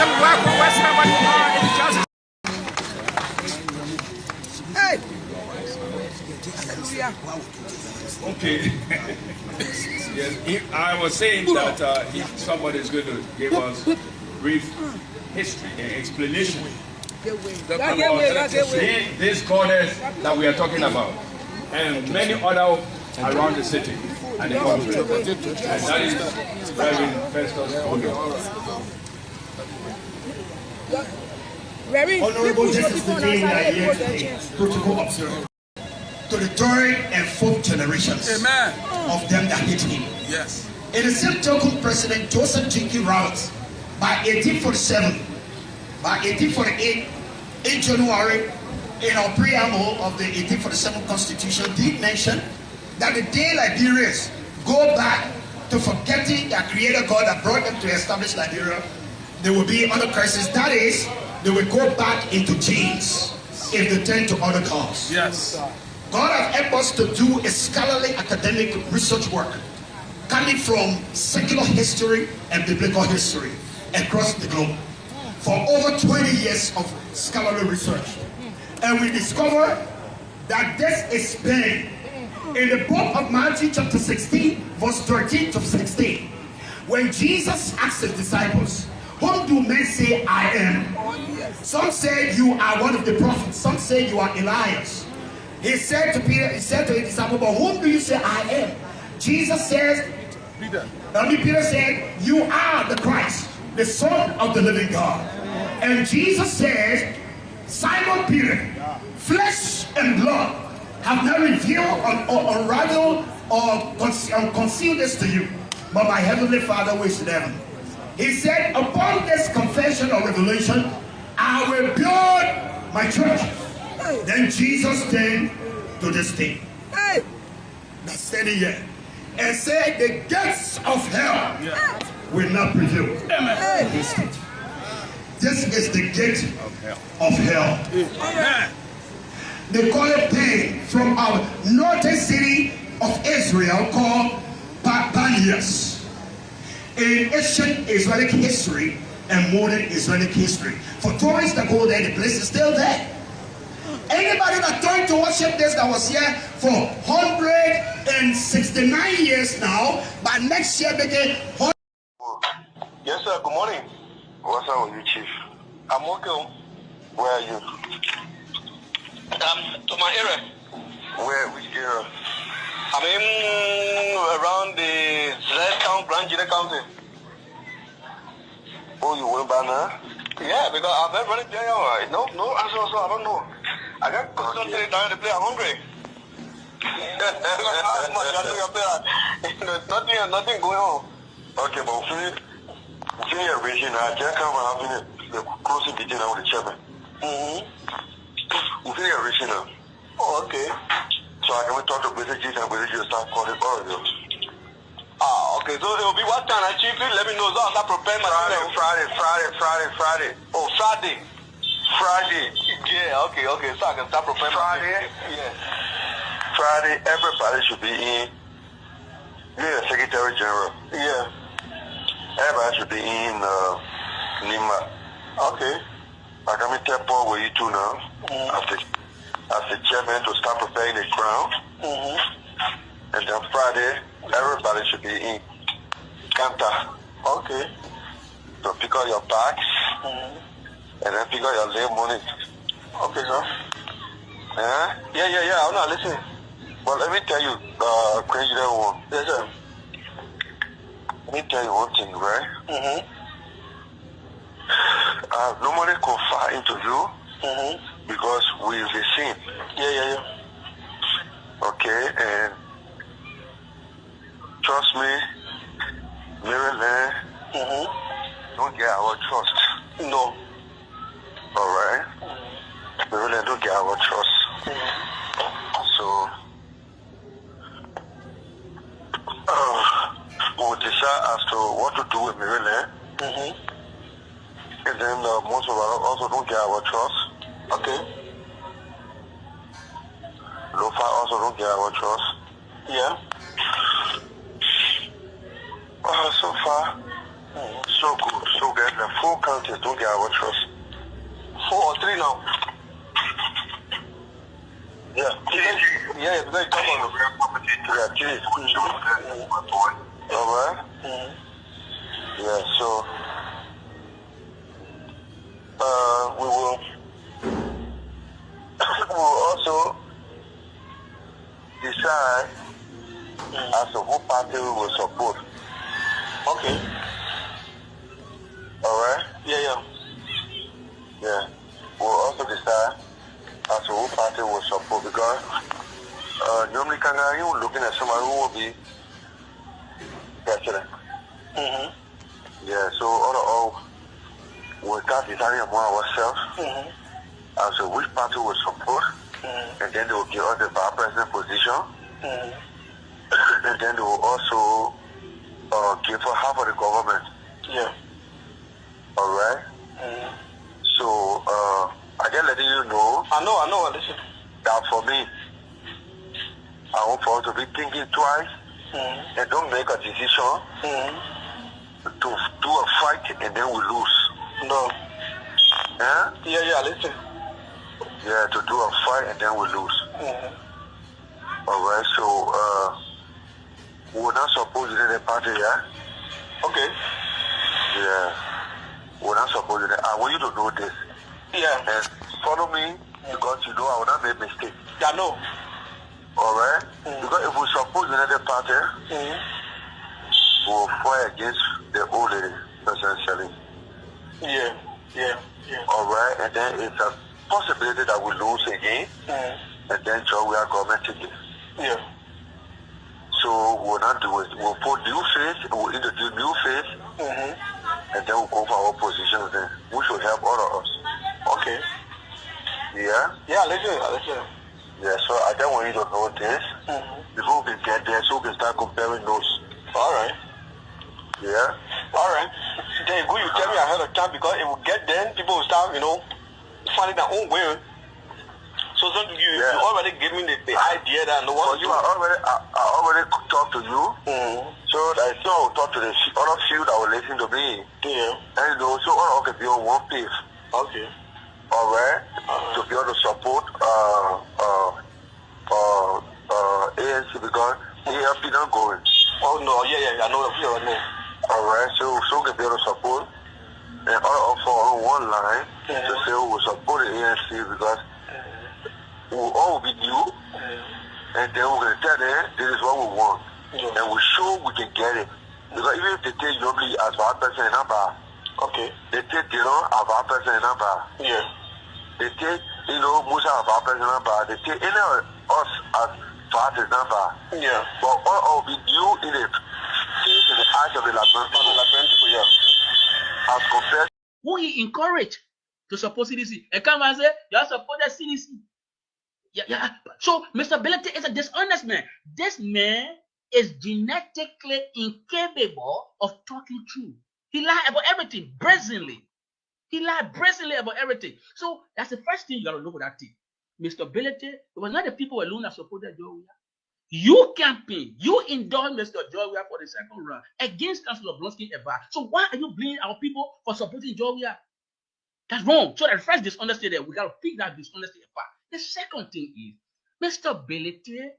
some work wherever you are in just. Hey! Okay. Yes, I was saying that if somebody is going to give us brief history and explanation about this goddess that we are talking about, and many other around the city and the country, and that is Reverend Festus Odo. Honorable Justice Today, I here today, protocol observed to the third and fourth generations of them that hate him. Yes. In the same token, President Joseph Jinky Rawlings, by 1848, in January, in our preamble of the 1847 Constitution, did mention that the day Liberians go back to forgetting their Creator God that brought them to establish Liberia, there will be other curses. That is, they will go back into chains if they turn to other gods. Yes. God has helped us to do a scholarly academic research work coming from secular history and biblical history across the globe for over 20 years of scholarly research. And we discover that this is Spain. In the book of Matthew chapter 16, verse 13 to 16, when Jesus asked his disciples, whom do men say I am? Some say you are one of the prophets. Some say you are Elias. He said to Peter, he said to his disciples, but whom do you say I am? Jesus says, Peter said, you are the Christ, the Son of the living God. And Jesus says, Simon Peter, flesh and blood have not revealed or unraveled or concealed this to you, but my heavenly Father who is in heaven. He said, upon this confession or revelation, I will build my church. Then Jesus came to this thing that's standing here and said, the gates of hell will not prevail. This is the gate of hell. They call it pain from our northern city of Israel called Balias. In ancient Israelic history and modern Israelic history, for tourists that go there, the place is still there. Anybody that turned to worship this that was here for 169 years now, by next year begin. Yes, sir. Good morning. What's up with you, Chief? I'm okay. Where are you? To my area. Where? Which area? I'm in around the Zed Town branch in the county. Oh, you went by now? Yeah, because I've been running there. No answer, so I don't know. I got constantly down to play. I'm hungry. Nothing going on. Okay, but we finish your vision. I just come and have the closing meeting with the chairman. We finish your vision now. Oh, okay. So I can talk to Bility and Bility will start calling for you. Okay. So it will be what time? Chief, let me know. So I'll start preparing myself. Friday. Oh, Friday. Yeah, okay. So I can start preparing Friday? Yeah. Friday, everybody should be in. You're the Secretary General. Yeah. Everybody should be in Nima. Okay. I can tell Paul where you two now. As the chairman to start preparing the ground. And then Friday, everybody should be in Kanta. Okay. So pick up your bags. And then pick up your late money. Okay, sir. Yeah. I'm not listening. Well, let me tell you, crazy one. Yes, sir. Let me tell you one thing, right? Nobody confide into you because we've been seen. Yeah. Okay, and trust me, Maryland, don't get our trust. No. Alright? Maryland don't get our trust. So, we'll decide as to what to do with Maryland. And then most of us also don't get our trust. Okay. Lofa also don't get our trust. Yeah. So far, so So good. So good. The 4 counties don't get our trust. 4 or 3 now. Yeah. Yeah, they come on. Yeah, alright. Yeah, so we will also decide as to who party we will support. Okay. Alright? Yeah. We'll also decide as to who party will support because normally you looking at somebody who will be president. Yeah, so all we'll start deciding among ourselves as to which party will support, and then they will give us the vice president position, and then they will also give for half of the government. Yeah. Alright? So, I just letting you know. I know, listen. That for me, I want for us to be thinking twice and don't make a decision to do a fight and then we lose. No. Yeah? Yeah, listen. Yeah, to do a fight and then we lose. Alright, so we're not supposed to do the party, yeah? Okay. Yeah. We're not supposed to. I want you to know this. Yeah. And follow me because you know I will not make mistake. Yeah, no. Alright? Because if we support the party, we'll fight against the old lady, essentially. Yeah. Alright, and then it's a possibility that we lose again, and then join we are government again. Yeah. So we'll not do it. We'll put new face, we'll introduce new face, and then we'll go for our positions then, which will help all of us. Okay. Yeah? Yeah, listen. Yeah, so I just want you to know this before we can get there so we can start comparing notes. Alright. Yeah? Alright. Then good you tell me ahead of time because it will get there, people will start, finding their own way. So you already gave me the idea that no one. So I already talked to you. So I still will talk to the other few that will listen to me. Yeah. And so all can be on one page. Okay. Alright. To be able to support ANC because AFP not going. Oh no, yeah, I know the few I know. Alright, so can be able to support and all for on one line to say we will support the ANC because we all will be new, and then we're going to tell them this is what we want, and we show we can get it. Because even if they take normally as our person number, okay, they take as our person number, yeah, they take Musa as our person number, they take any of us as party number, yeah, but all will be new in the face in the eyes of the Liberian people, yeah, as compared. Who he encouraged to support CDC? And come and say, you have supported CDC. Yeah. So Mr. Bility is a dishonest man. This man is genetically incapable of talking true. He lied about everything brazenly. About everything. So that's the first thing you gotta look at that thing. Mr. Bility, it was not the people alone that supported Joe Weah. You campaign, you endorsed Mr. Joe Weah for the second round against Councillor Blonsky Eba. So why are you blaming our people for supporting Joe Weah? That's wrong. So the first dishonesty there, we gotta pick that dishonesty apart. The second thing is, Mr. Bility,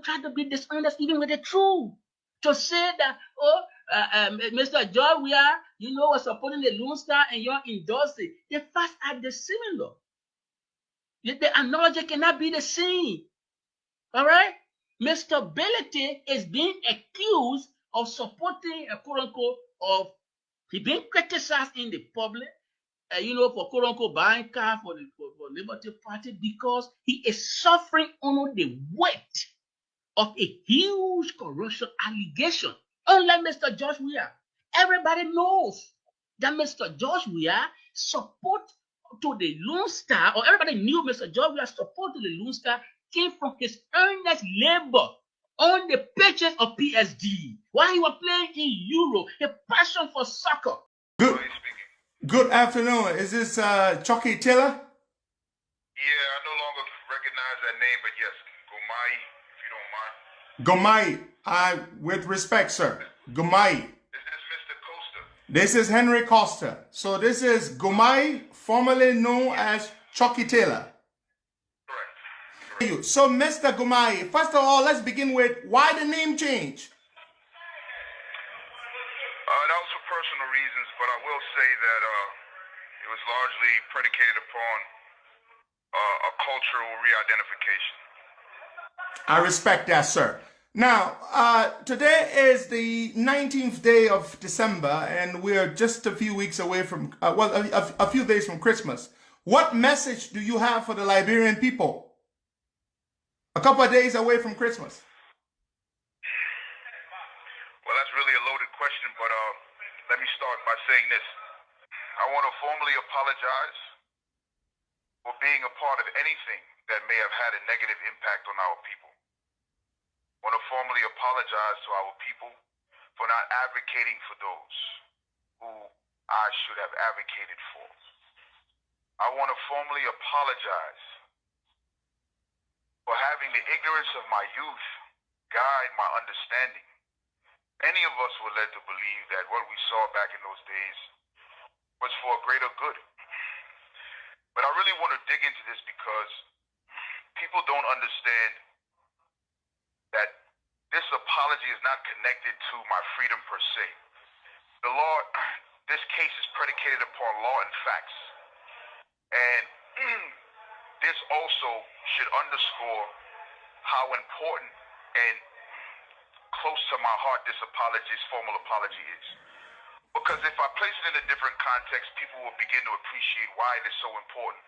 try to be dishonest even with the truth. To say that, Mr. Joe Weah, was supporting the Lone Star and you're endorsing. The facts are similar. The analogy cannot be the same. All right? Mr. Bility is being accused of supporting a quote-unquote he being criticized in the public, for quote-unquote buying car for Liberty Party because he is suffering under the weight of a huge corruption allegation. Unlike Mr. George Weah, everybody knows that Mr. George Weah support to the Lone Star, or everybody knew Mr. George Weah's support to the Lone Star came from his earnest labor on the pitches of PSD while he was playing in Euro, a passion for soccer. Good afternoon. Is this Chucky Taylor? Yeah, I no longer recognize that name, but yes, Gomai, if you don't mind. Gomai, with respect, sir. Gomai. Is this Mr. Costa? This is Henry Costa. So this is Gumai, formerly known as Chucky Taylor. Correct. So, Mr. Gumai, first of all, let's begin with why the name change? That was for personal reasons, but I will say that it was largely predicated upon a cultural re-identification. I respect that, sir. Now, today is the 19th day of December, and we are just a few weeks away from, a few days from Christmas. What message do you have for the Liberian people? A couple of days away from Christmas. Well, that's really a loaded question, but let me start by saying this. I want to formally apologize for being a part of anything that may have had a negative impact on our people. I want to formally apologize to our people for not advocating for those who I should have advocated for. I want to formally apologize for having the ignorance of my youth guide my understanding. Many of us were led to believe that what we saw back in those days was for a greater good. But I really want to dig into this because people don't understand that this apology is not connected to my freedom per se. The law, this case is predicated upon law and facts. And this also should underscore how important and close to my heart this formal apology is. Because if I place it in a different context, people will begin to appreciate why it is so important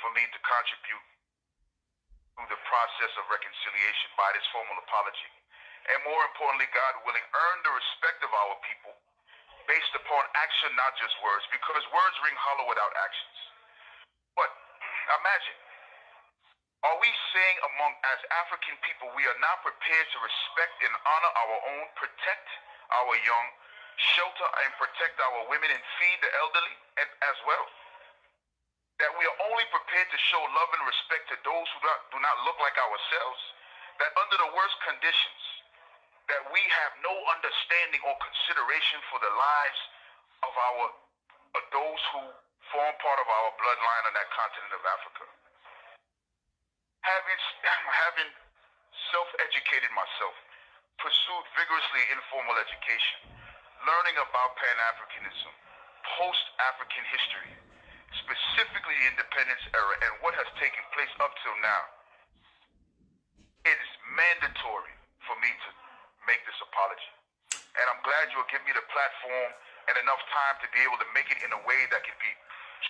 for me to contribute to the process of reconciliation by this formal apology. And more importantly, God willing, earn the respect of our people based upon action, not just words, because words ring hollow without actions. But imagine, are we saying as African people, we are not prepared to respect and honor our own, protect our young, shelter and protect our women, and feed the elderly as well? That we are only prepared to show love and respect to those who do not look like ourselves? That under the worst conditions, that we have no understanding or consideration for the lives of those who form part of our bloodline on that continent of Africa? Having self-educated myself, pursued vigorously informal education, learning about Pan-Africanism, post-African history, specifically the independence era and what has taken place up till now, it is mandatory for me to make this apology. And I'm glad you'll give me the platform and enough time to be able to make it in a way that can be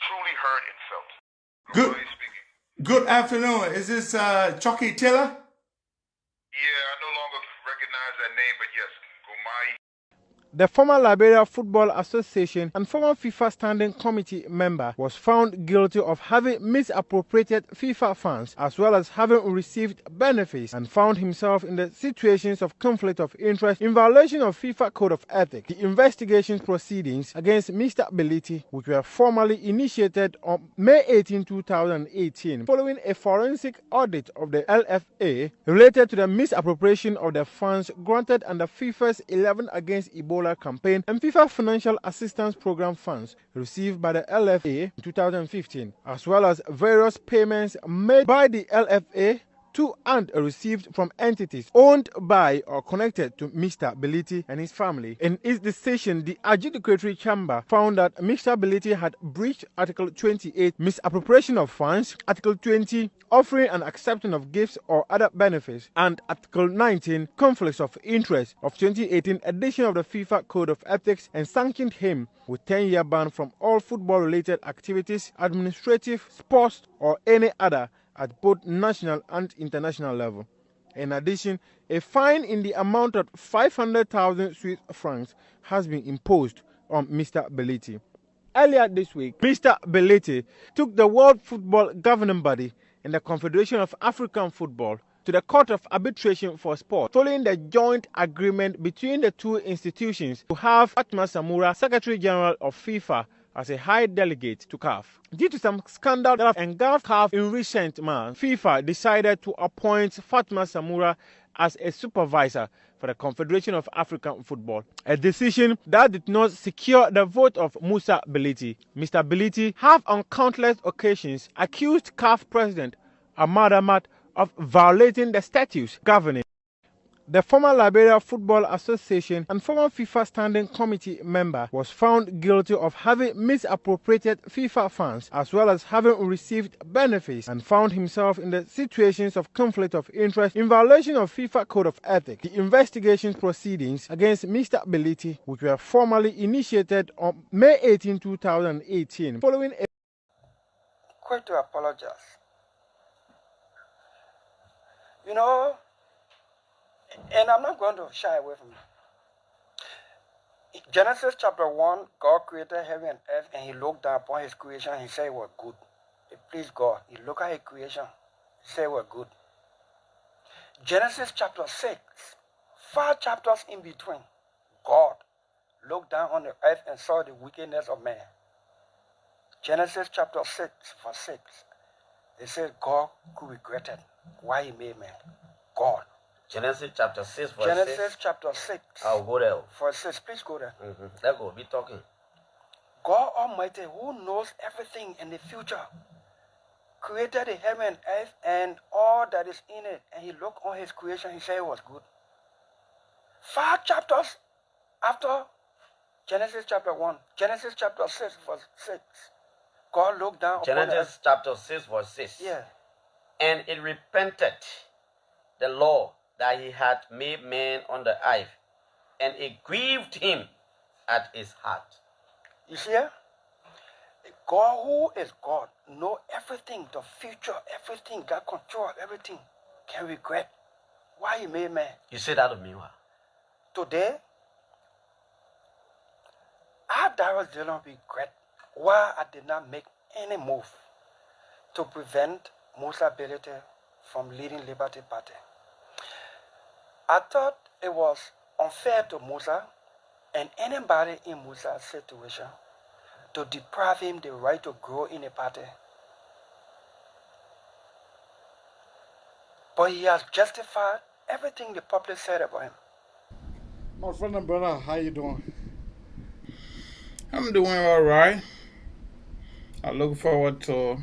truly heard and felt. Good afternoon. Is this Chucky Taylor? Yeah, I no longer recognize that name, but yes, Gumai. The former Liberia Football Association and former FIFA Standing Committee member was found guilty of having misappropriated FIFA funds as well as having received benefits, and found himself in the situations of conflict of interest in violation of FIFA Code of Ethics. The investigation proceedings against Mr. Bility, which were formally initiated on May 18, 2018, following a forensic audit of the LFA related to the misappropriation of the funds granted under FIFA's 11 Against Ebola campaign and FIFA Financial Assistance Program funds received by the LFA in 2015, as well as various payments made by the LFA to and received from entities owned by or connected to Mr. Bility and his family. In its decision, the adjudicatory chamber found that Mr. Bility had breached Article 28, misappropriation of funds, Article 20, offering and accepting of gifts or other benefits, and Article 19, conflicts of interest of 2018 edition of the FIFA Code of Ethics, and sanctioned him with 10-year ban from all football-related activities, administrative, sports, or any other at both national and international level. In addition, a fine in the amount of 500,000 Swiss francs has been imposed on Mr. Bility. Earlier this week, Mr. Bility took the World Football Governing Body and the Confederation of African Football to the Court of Arbitration for Sport, following the joint agreement between the two institutions to have Fatma Samura, Secretary General of FIFA, as a high delegate to CAF. Due to some scandal that have engulfed CAF in recent months, FIFA decided to appoint Fatma Samura as a supervisor for the Confederation of African Football, a decision that did not secure the vote of Musa Bility. Mr. Bility have on countless occasions accused CAF President Ahmad Ahmad of violating the statutes governing the former Liberia Football Association and former FIFA Standing Committee member was found guilty of having misappropriated FIFA funds as well as having received benefits and found himself in the situations of conflict of interest in violation of FIFA Code of Ethics. The investigation proceedings against Mr. Bility, which were formally initiated on May 18, 2018, following a quick to apologize. You know, and I'm not going to shy away from it. Genesis chapter 1, God created heaven and earth, and he looked down upon his creation, and he said it was good. It pleased God. He looked at his creation, he said it was good. Genesis chapter 6, 5 chapters in between, God looked down on the earth and saw the wickedness of man. Genesis chapter 6, verse 6, they said God could regret it. Why he made man? God. Genesis chapter 6, verse 6. Genesis chapter 6. I'll go there. Verse 6. Please go there. Let's go. Be talking. God Almighty, who knows everything in the future, created the heaven and earth and all that is in it. And he looked on his creation. He said it was good. 5 chapters after Genesis chapter 1. Genesis chapter 6, verse 6. God looked down upon Genesis chapter 6, verse 6. Yeah. And it repented the law that he had made man on the earth, and it grieved him at his heart. You see, God, who is God, know everything, the future, everything, got control of everything, can regret why he made man. You say that to me, what? Today, I directly did not regret why I did not make any move to prevent Musa Bility from leading Liberty Party. I thought it was unfair to Musa and anybody in Musa's situation to deprive him the right to grow in a party. But he has justified everything the public said about him. My friend and brother, how you doing? I'm doing all right. I look forward to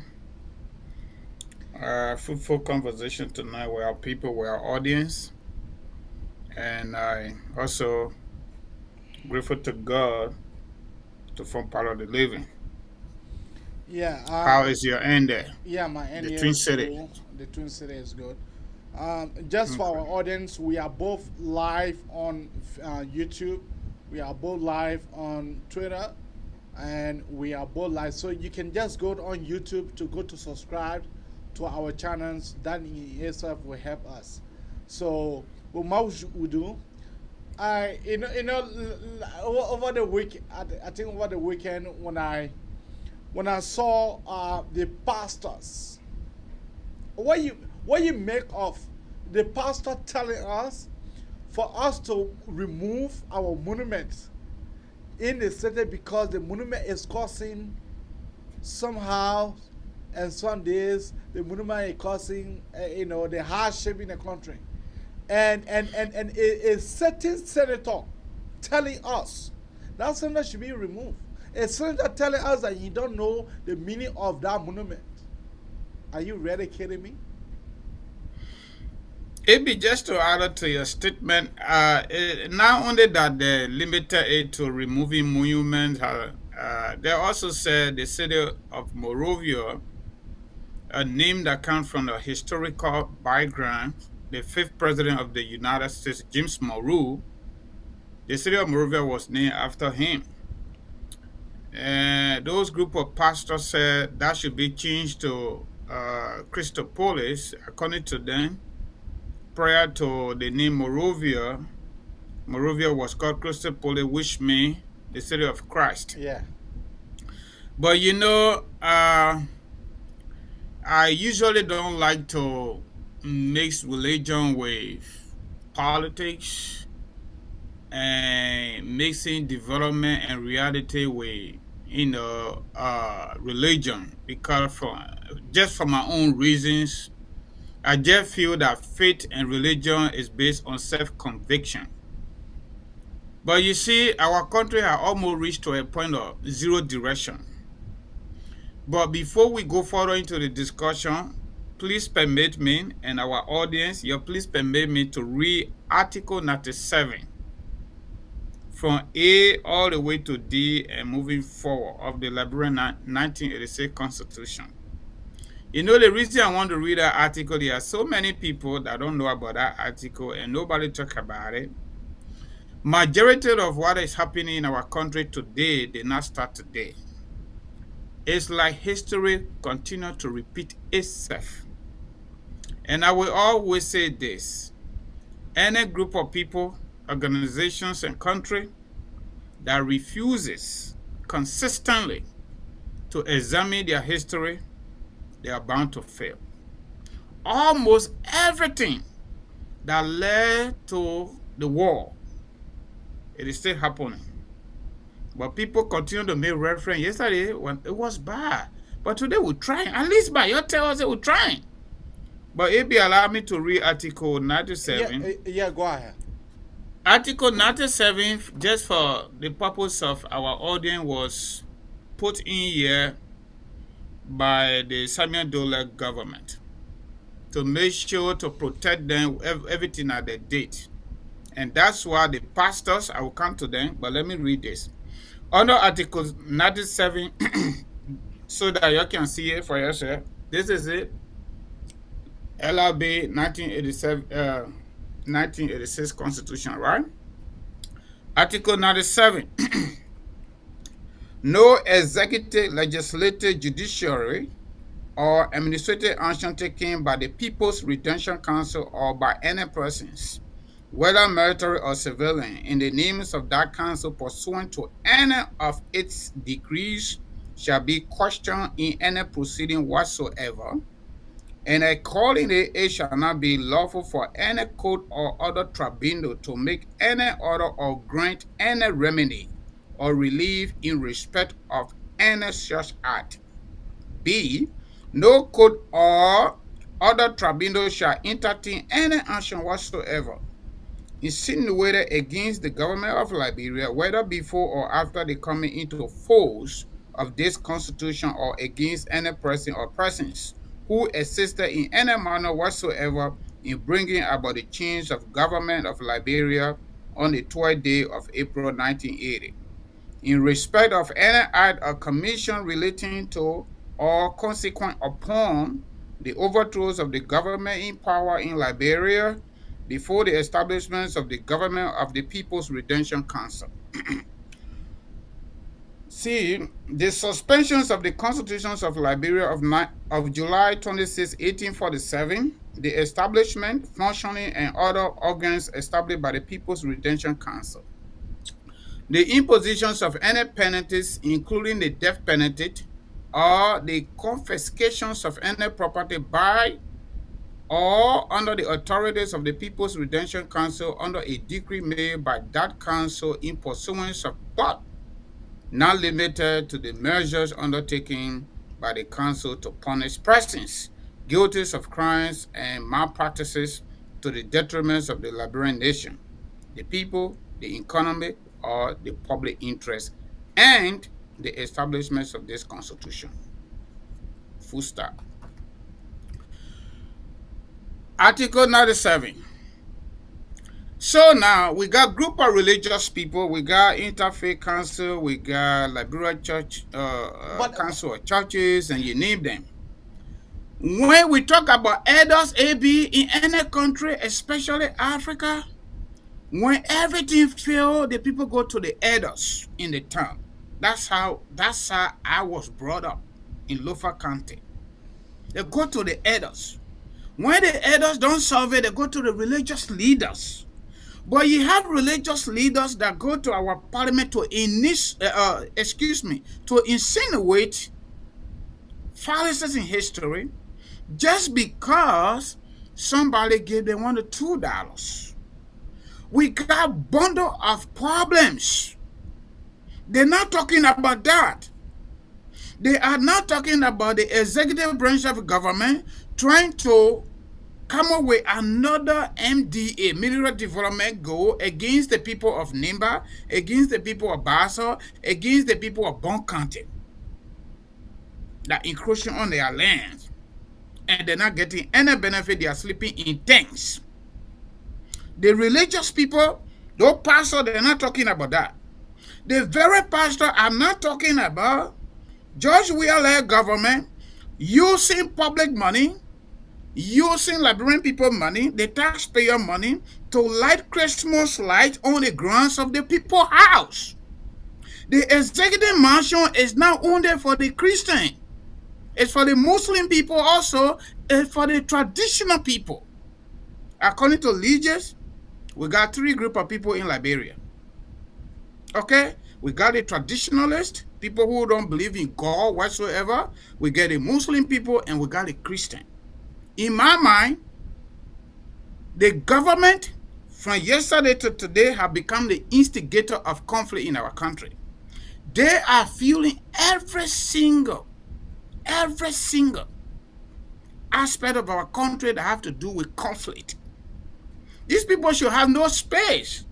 a fruitful conversation tonight with our people, with our audience. And I also grateful to God to form part of the living. Yeah. How is your end there? Yeah, my end The here Twin is City. cool. The Twin City is good. Just for our audience, we are both live on YouTube. We are both live on Twitter. And we are both live. So you can just go on YouTube to go to subscribe to our channels. That in itself will help us. So what we do, over the week, I think over the weekend when I saw the pastors, what you make of the pastor telling us for us to remove our monuments in the city because the monument is causing somehow, and some days the monument is causing the hardship in the country. And a certain senator telling us that senator should be removed. A senator telling us that he don't know the meaning of that monument. Are you really kidding me? It be just to add to your statement, not only that they limited it to removing monuments, they also said the city of Monrovia, a name that comes from the historical background, the 5th president of the United States, James Monroe, the city of Monrovia was named after him. And those group of pastors said that should be changed to Christopolis, according to them. Prior to the name Monrovia, Monrovia was called Christopolis, which means the city of Christ. Yeah. But I usually don't like to mix religion with politics and mixing development and reality with religion, because just for my own reasons, I just feel that faith and religion is based on self-conviction. But you see, our country has almost reached to a point of zero direction. But before we go further into the discussion, please permit me and our audience, please permit me to read Article 97 from A all the way to D and moving forward of the Liberian 1986 Constitution. You know, the reason I want to read that article, there are so many people that don't know about that article and nobody talk about it. Majority of what is happening in our country today did not start today. It's like history continue to repeat itself. And I will always say this: any group of people, organizations, and country that refuses consistently to examine their history, they are bound to fail. Almost everything that led to the war, it is still happening. But people continue to make reference. Yesterday, when it was bad, but today we're trying. At least by your tell us that we're trying. But it be allow me to read Article 97. Yeah, go ahead. Article 97, just for the purpose of our audience, was put in here by the Samuel Dola government to make sure to protect them, everything at the date. And that's why the pastors, I will come to them, but let me read this. Under Article 97, so that you can see it for yourself, this is it. LRB 1986 Constitution, right? Article 97. No executive, legislative, judiciary, or administrative action taken by the People's Redemption Council or by any persons, whether military or civilian, in the names of that council pursuant to any of its decrees shall be questioned in any proceeding whatsoever, and accordingly it shall not be lawful for any court or other tribunal to make any order or grant any remedy or relief in respect of any such act. B. No court or other tribunal shall entertain any action whatsoever insinuated against the government of Liberia, whether before or after the coming into force of this constitution, or against any person or persons who assisted in any manner whatsoever in bringing about the change of government of Liberia on the 12th day of April 1980. In respect of any act or commission relating to or consequent upon the overthrows of the government in power in Liberia before the establishment of the government of the People's Redemption Council. See, the suspensions of the constitutions of Liberia of July 26, 1847, the establishment, functioning, and other organs established by the People's Redemption Council. The impositions of any penalties, including the death penalty, or the confiscations of any property by or under the authorities of the People's Redemption Council under a decree made by that council in pursuance of, but not limited to, the measures undertaken by the council to punish persons guilty of crimes and malpractices to the detriment of the Liberian nation, the people, the economy, or the public interest, and the establishment of this constitution. Full stop. Article 97. So now we got group of religious people, we got Interfaith Council, we got Liberia Church, Council of Churches, and you name them. When we talk about elders, AB, in any country, especially Africa, when everything fails, the people go to the elders in the town. That's how I was brought up in Lofa County. They go to the elders. When the elders don't solve it, they go to the religious leaders. But you have religious leaders that go to our parliament to insinuate fallacies in history just because somebody gave them $1 or $2. We got a bundle of problems. They're not talking about that. They are not talking about the executive branch of government trying to come up with another MDA, military development goal, against the people of Nimba, against the people of Basel, against the people of Bon County, that encroaching on their lands, and they're not getting any benefit. They are sleeping in tents. The religious people, those pastors, they're not talking about that. The very pastor I'm not talking about, George Weah government using public money, using Liberian people money, the taxpayer money, to light Christmas lights on the grounds of the people's house. The executive mansion is not only for the Christian, it's for the Muslim people also, it's for the traditional people. According to Legions, we got 3 groups of people in Liberia. Okay? We got the traditionalists, people who don't believe in God whatsoever. We get the Muslim people, and we got the Christian. In my mind, the government from yesterday to today have become the instigator of conflict in our country. They are fueling every single aspect of our country that have to do with conflict. These people should have no space.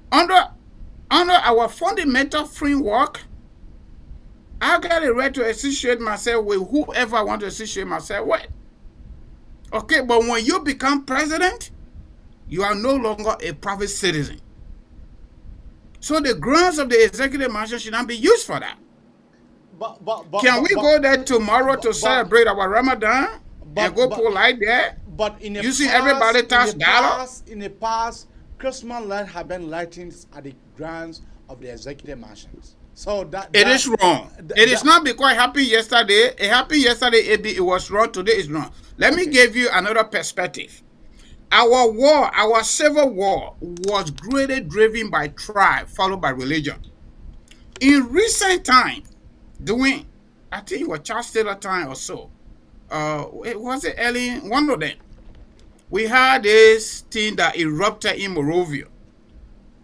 Under our fundamental framework, I got a right to associate myself with whoever I want to associate myself with. Okay, but when you become president, you are no longer a private citizen. So the grounds of the executive mansion should not be used for that. Can we go there tomorrow to celebrate our Ramadan and go polite there? But in the using past, everybody tax dollar? In the past, Christmas lights have been lighted at the grounds of the executive mansions. So it is wrong. It is not because it happened yesterday. It happened yesterday. It was wrong. Today is wrong. Let me give you another perspective. Our war, our civil war, was greatly driven by tribe, followed by religion. In recent time, I think it was Charles Taylor time or so. It was early, one of them. We had this thing that erupted in Morovia,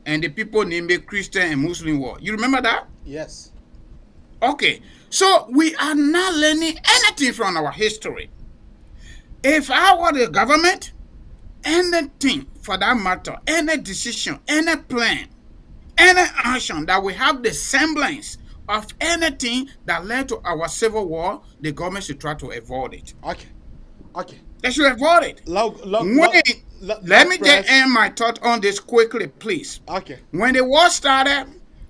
and the people named it Christian and Muslim war. You remember that? Yes. Okay, so we are not learning anything from our history. If I were the government, anything for that matter, any decision, any plan, any action that we have the semblance of anything that led to our civil war, the government should try to avoid it. Okay. They should avoid it. Let me just end my thought on this quickly, please. Okay. When the war started,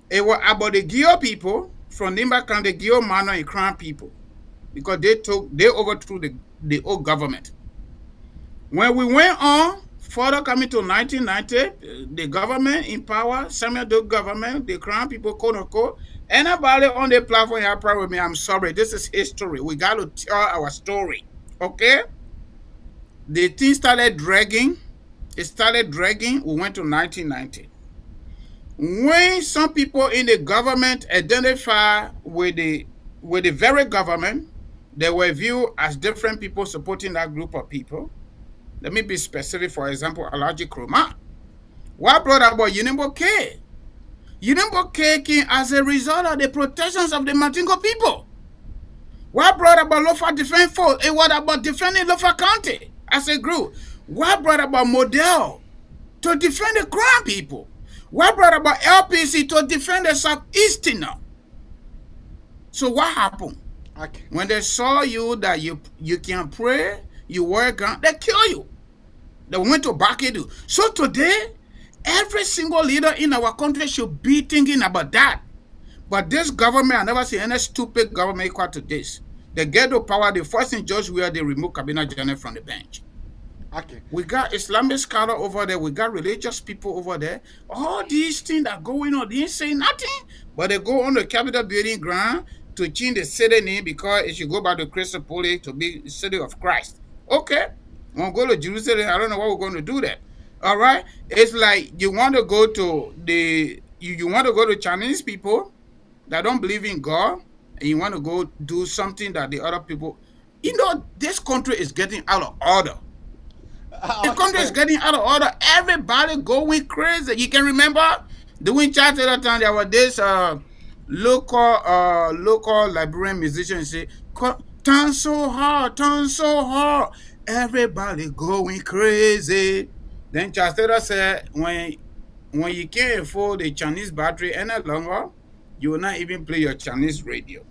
it was about the Gio people from Nimba County, the Gio Mano and Crown people, because they overthrew the old government. When we went on, further coming to 1990, the government in power, Samuel Doe government, the Crown people, quote unquote, anybody on the platform have problem with me, I'm sorry, this is history. We got to tell our story, okay? The thing started dragging. It started dragging. We went to 1990. When some people in the government identify with the very government, they were viewed as different people supporting that group of people. Let me be specific. For example, Alaji Kroma. What brought about Unimbo K? Unimbo K came as a result of the protections of the Matingo people. What brought about Lofa Defense Force? It was about defending Lofa County as a group. What brought about Model to defend the Crown people? What brought about LPC to defend the Southeasterner? So what happened? Okay. When they saw you that you can pray, you work on, they kill you. They went to back you. So today, every single leader in our country should be thinking about that. But this government, I never see any stupid government equal to this. They get the power, the first thing George where they remove Cabinet General from the bench. Okay. We got Islamic scholar over there. We got religious people over there. All these things that are going on, they didn't say nothing. But they go on the Capitol building ground to change the city name because it should go by the Crystal Poly to be the city of Christ. Okay. We'll go to Jerusalem. I don't know what we're going to do there. All right. It's like you want to go to you want to go to Chinese people that don't believe in God, and you want to go do something that the other people, this country is getting out of order. The country is getting out of order. Everybody going crazy. You can remember doing chat at the time. There was this local Liberian musician say, "Turn so hard, turn so hard." everybody going crazy. Then Chastera said, when you can't afford the Chinese battery any longer, you will not even play your Chinese radio.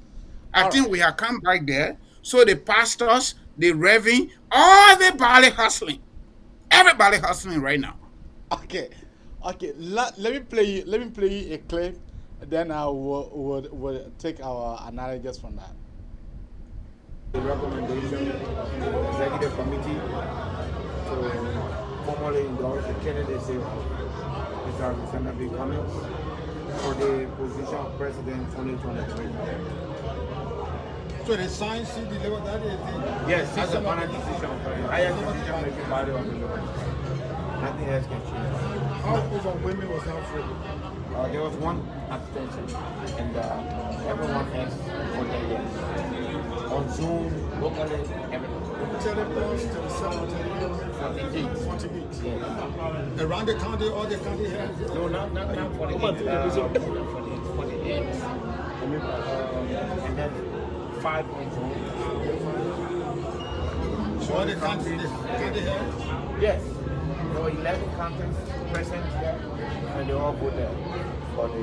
I think we have come back there. So the pastors, the reverend, everybody hustling. Everybody hustling right now. Okay. Let me play you a clip. Then I will take our analysis from that. The recommendation in the executive committee to formally endorse the candidacy of Mr. Alexander B. Cummings for the position of president 2023. So the science delivered that is the yes, that's the final decision of the highest decision making body of the law. Nothing else can change. How overwhelming was that for you? There was one abstention, and everyone else voted yes. On Zoom, locally, everything. 30+, 37, 48. Yes. Around the county, all the county has? No, not 48. 48. And then 5 on Zoom. So all the county has? Yes. There were 11 counties present here, and they all voted for the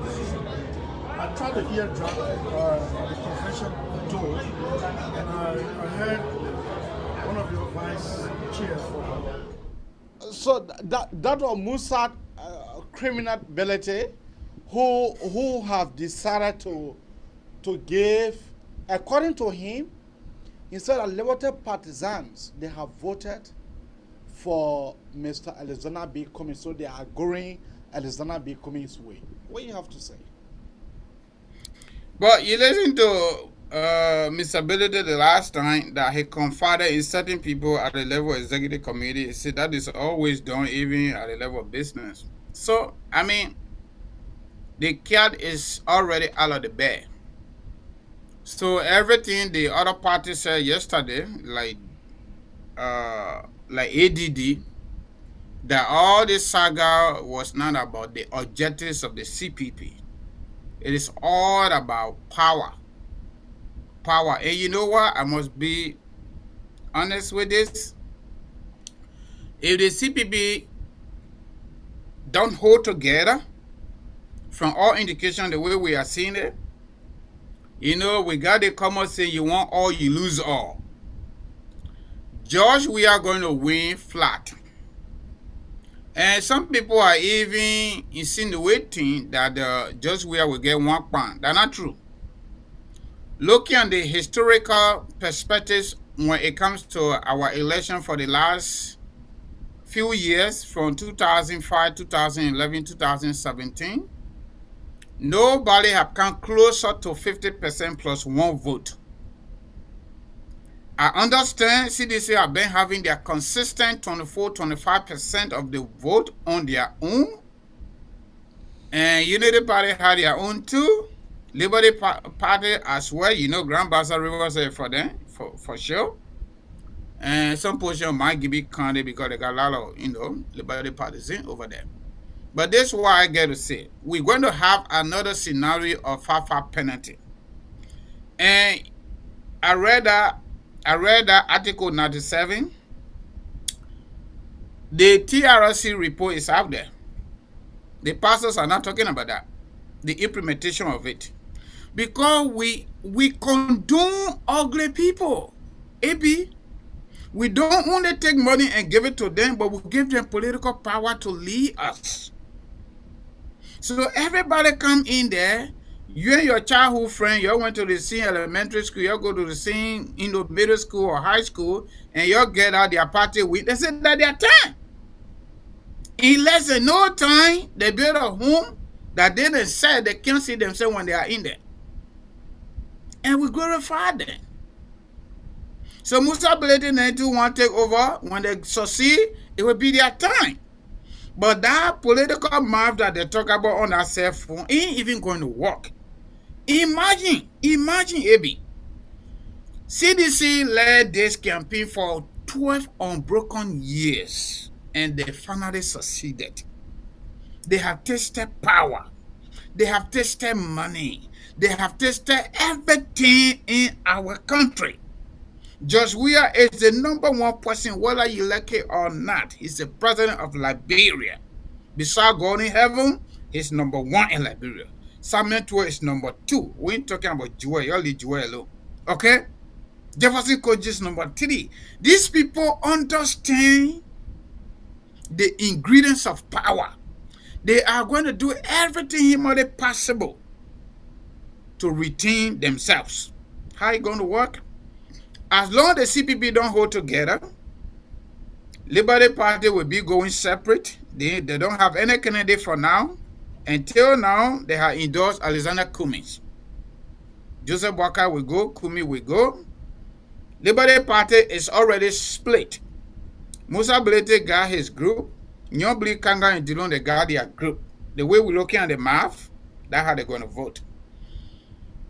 decision. I tried to hear the convention told, and I heard one of your vice chairs for her. So that was Musa criminal Bility, who have decided to give, according to him, instead of Liberty partisans, they have voted for Mr. Alexander B. Cummings, so they are going Alexander B. Cummings' way. What do you have to say? But you listen to Mr. Bility the last time that he confided in certain people at the level of executive committee. He said that is always done even at the level of business. So, I mean, the cat is already out of the bag. So everything the other party said yesterday, like ADD, that all this saga was not about the objectives of the CPP. It is all about power. Power. And you know what? I must be honest with this. If the CPP don't hold together, from all indication, the way we are seeing it, you know, we got the common saying, you want all, you lose all. George, we are going to win flat. And some people are even insinuating that George Weah will get 1 pound. That's not true. Looking at the historical perspectives when it comes to our election for the last few years, from 2005, 2011, 2017, nobody have come closer to 50% plus 1 vote. I understand CDC have been having their consistent 24-25% of the vote on their own. And Unity Party had their own too. Liberty Party as well. You know, Grand Bassa River said for them, for sure. And some portion might be county because they got a lot of, you know, Liberty partisans over there. But this is why I get to say, we're going to have another scenario of FIFA penalty. And I read that Article 97. The TRC report is out there. The pastors are not talking about that. The implementation of it. Because we condone ugly people. AB, we don't only take money and give it to them, but we give them political power to lead us. So everybody come in there. You and your childhood friend, you went to the same elementary school, you go to the same, you know, middle school or high school, and you get out their party with. They said that their time. In less than no time, they build a home that they didn't say they can't see themselves when they are in there. And we glorify them. So Musa Bility 92 want to take over. When they succeed, it will be their time. But that political map that they talk about on that cell phone ain't even going to work. Imagine, AB. CDC led this campaign for 12 unbroken years, and they finally succeeded. They have tasted power. They have tasted money. They have tasted everything in our country. George Weah is the #1 person, whether you like it or not. He's the president of Liberia. Beside God in heaven, he's #1 in Liberia. Samuel Tuo is #2. We ain't talking about Joel. You leave Joel alone. Okay? Jefferson Kogi is #3. These people understand the ingredients of power. They are going to do everything humanly possible to retain themselves. How it going to work? As long as the CPP don't hold together, Liberty Party will be going separate. They don't have any candidate for now. Until now, they have endorsed Alexander Cummings. Joseph Walker will go, Kumi will go. Liberty Party is already split. Musa Bility got his group. Nyobli Kanga and Dillon, they got their group. The way we're looking at the map, that's how they're going to vote.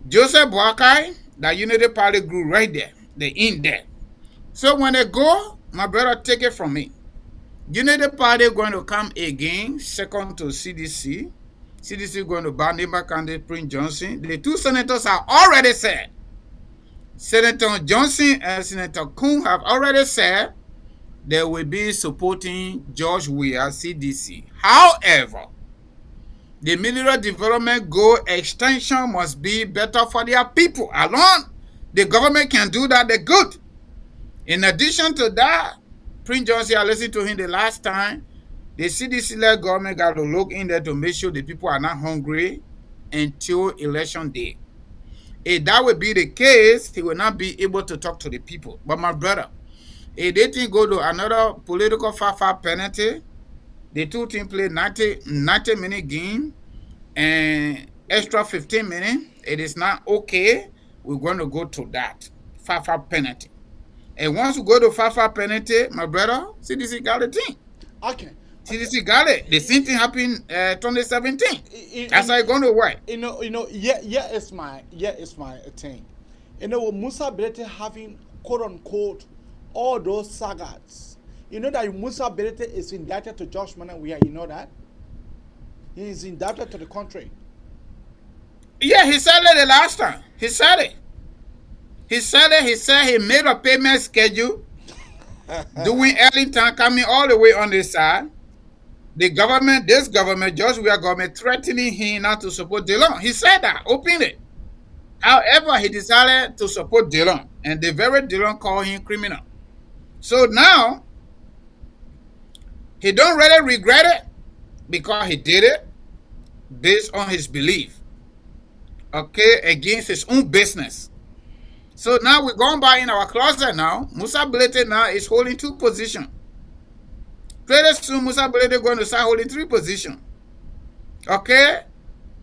Joseph Walker, that Unity Party group right there, they're in there. So when they go, my brother, take it from me. Unity Party going to come again, second to CDC. CDC going to ban neighbor candidate Prince Johnson. The two senators have already said. Senator Johnson and Senator Kuhn have already said they will be supporting George Weah, CDC. However, the mineral development goal extension must be better for their people. Alone, the government can do that, they're good. In addition to that, Prince Johnson, I listened to him the last time, the CDC-led government got to look in there to make sure the people are not hungry until election day. If that would be the case, he will not be able to talk to the people. But my brother, if they think go to another political FIFA penalty, the two teams play 90-minute game and extra 15 minutes, it is not okay. We're going to go to that FIFA penalty. And once we go to FIFA penalty, my brother, CDC got a team. Okay. CDC got it. The same thing happened 2017. That's how it's going to work. Yeah, it's my thing. With Musa Bility having quote unquote all those sagas, that Musa Bility is indicted to Josh Weah. You know that he is indicted to the country. Yeah, he said it the last time. He said it. He said he made a payment schedule, doing early time, coming all the way on this side. This government, George Weah government, threatening him not to support Dillon. He said that openly. However, he decided to support Dillon, and the very Dillon called him criminal. So now, he don't really regret it because he did it based on his belief, okay, against his own business. So now we're going by in our closet now. Musa Bility now is holding 2 positions. Pretty soon, Musa Bility going to start holding 3 positions. Okay?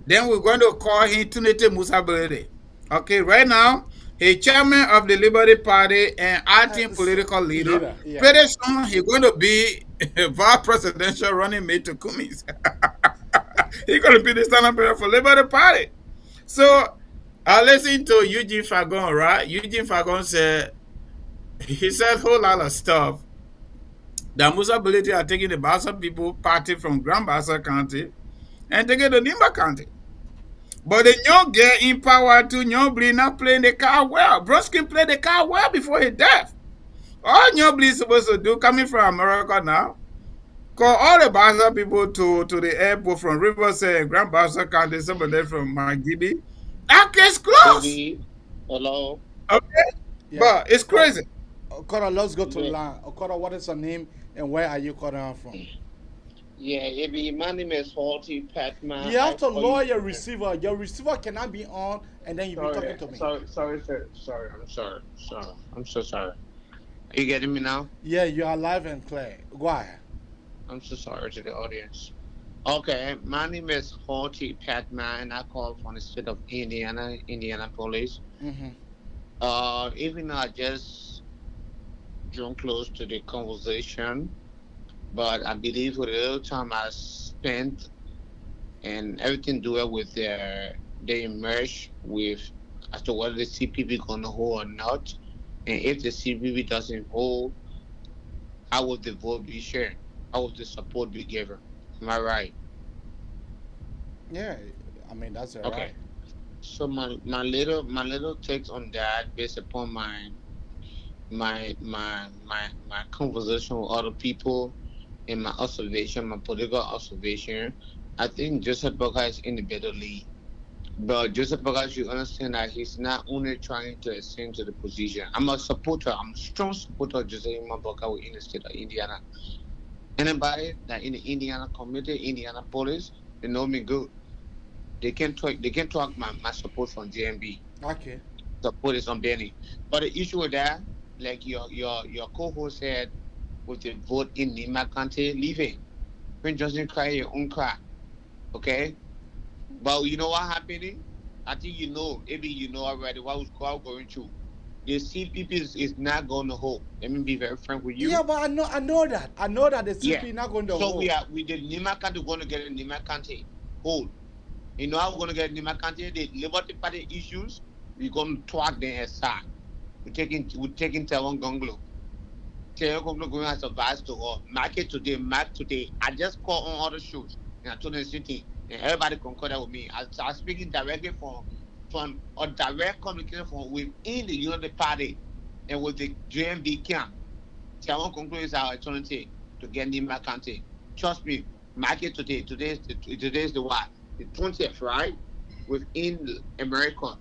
Then we're going to call him Tunete Musa Bility. Okay, right now, he's chairman of the Liberty Party and acting political leader. Yeah. Pretty soon, he's going to be a vice presidential running mate to Cummings. He's going to be the stand-up for Liberty Party. So, I listened to Eugene Fagon, right? Eugene Fagon said, he said a whole lot of stuff. That Musa Bility are taking the Bassa people party from Grand Bassa County and taking the Nimba County. But the young get in power to Nyobli not playing the card well. Brodsky played the card well before his death. All Nyobli is supposed to do, coming from America now, call all the Bassa people to the airport from Riverside and Grand Bassa County, some of them from Magibi. That case closed. Hello. Okay? Yeah. But it's crazy. Okora, let's go to line. Okora, what is your name and where are you calling from? Yeah, my name is Halty Patman. You have to lower your receiver. Your receiver cannot be on and then you'll be talking to me. Sorry, I'm sorry. I'm so sorry. Are you getting me now? Yeah, you are live and clear. Go ahead. I'm so sorry to the audience. Okay, my name is Halty Patman and I call from the state of Indianapolis. Mm-hmm. Even though I just drawn close to the conversation, but I believe with the little time I spent and everything doing with they emerge with as to whether the CPP gonna hold or not, and if the CPP doesn't hold, how would the vote be shared? How would the support be given? Am I right? Yeah, I mean that's okay. Right. So my little takes on that based upon my my conversation with other people and my observation, my political observation, I think Joseph Boca is in the better league. But Joseph Boca should understand that he's not only trying to ascend to the position. I'm a supporter, I'm a strong supporter of Joseph Boca in the state of Indiana. Anybody that in the Indiana community, Indianapolis, they know me good. They can talk my support from JMB. Okay. Support is on Benny. But the issue with that, like your co-host said, with the vote in Nima Kante, leave it. When Justin cry your own cry. Okay? But you know what happening? I think you know, maybe you know already what was going through. The CPP is not going to hold. Let me be very frank with you. Yeah, but I know that. I know that the CPP is not going to hold. So we the Nima Kante going to get a Nima Kante hold. You know how we're going to get Nima Kante? The Liberty Party issues, we're going to talk them aside. We're taking Taiwan Gonglo. Taiwan Gonglo going as a vice to all. Mark today. I just call on other shows. And I told them sitting. And everybody concorded with me. I was speaking directly from a direct communication from within the United Party and with the JMB camp. Taiwan Gonglo is our alternative to get Nima Kante. Trust me, mark it today. Today is the what? The 20th, right? Within America,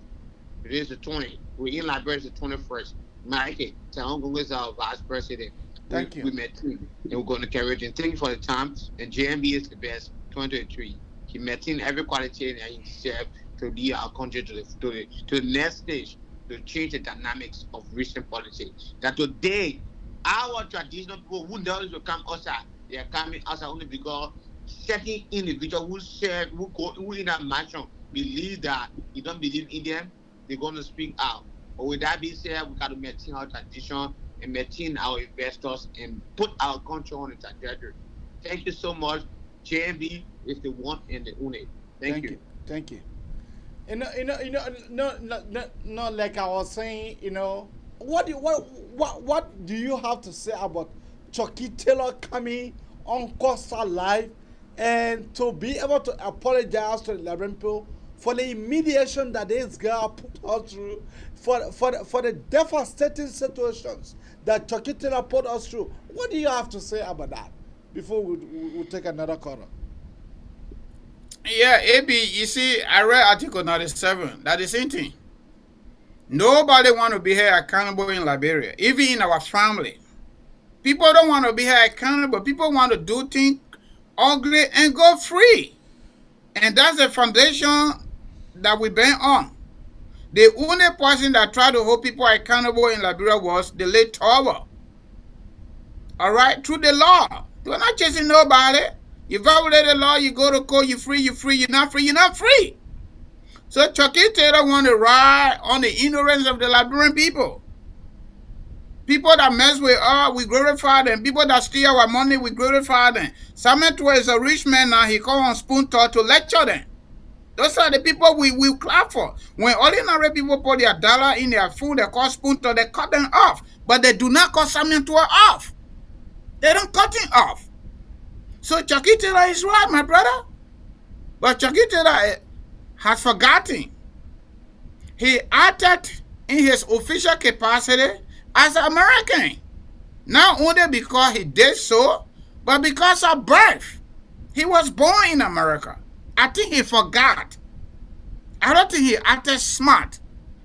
it is the 20th. Within Liberia, it's the 21st. Mark it. Taiwan Gonglo is our vice president. Thank you. We met him, and we're going to carry it. And thank you for the time. And JMB is the best. 2023. He met in every quality and he served to lead our country to the next stage, to change the dynamics of recent politics. That today, our traditional people who don't come outside, they are coming outside only because certain individuals who in a mansion believe that you don't believe in them, they're going to speak out. But with that being said, we got to maintain our tradition and maintain our investors and put our country on the trajectory. Thank you so much. JMB is the one and the only. Thank you. Thank you. No, like I was saying, what do you have to say about Chucky Taylor coming on Costa Live and to be able to apologize to the Liberian people for the humiliation that this girl put us through, for the devastating situations that Chucky Taylor put us through? What do you have to say about that before we take another caller? Yeah, AB, you see, I read Article 97. That's the same thing. Nobody want to be held accountable in Liberia, even in our family. People don't want to be held accountable. People want to do things ugly and go free. And that's the foundation that we been on. The only person that tried to hold people accountable in Liberia was the late Tower. All right, through the law. You're not chasing nobody. You violate the law, you go to court, you're free, you're not free. So Chucky Taylor want to ride on the ignorance of the Liberian people. People that mess with us, we glorify them. People that steal our money, we glorify them. Samuel is a rich man now, he call on Spoon Talk to lecture them. Those are the people we will clap for. When ordinary people put their dollar in their food, they call Spoon Talk, they cut them off. But they do not cut Samuel off. They don't cut him off. So Chucky Taylor is right, my brother. But Chucky Taylor has forgotten. He acted in his official capacity as an American. Not only because he did so, but because of birth. He was born in America. I think he forgot. I don't think he acted smart.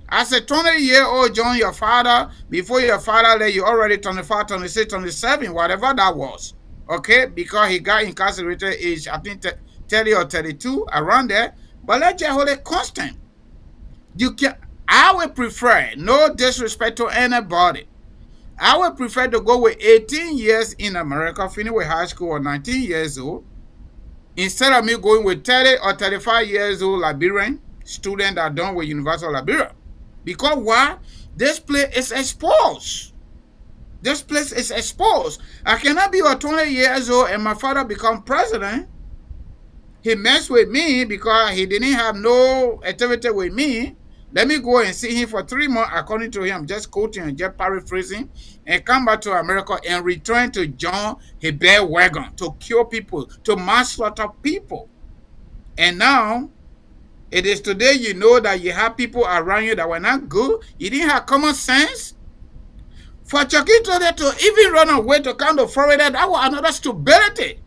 As a 20-year-old joined your father, before your father left, you already 25, 26, 27, whatever that was. Okay, because he got incarcerated age, I think 30 or 32, around there. But let's just hold it constant. I would prefer, no disrespect to anybody, I would prefer to go with 18 years in America, finish with high school or 19 years old, instead of me going with 30 or 35 years old Liberian student that done with University of Liberia. Because why? This place is exposed. This place is exposed. I cannot be 20 years old and my father become president. He messed with me because he didn't have no activity with me. Let me go and see him for 3 months, according to him, just quoting and just paraphrasing, and come back to America and return to John a bandwagon to kill people, to manslaughter people. And now, it is today you know that you have people around you that were not good. You didn't have common sense. For Chokito to even run away to come to Florida, that was another stupidity.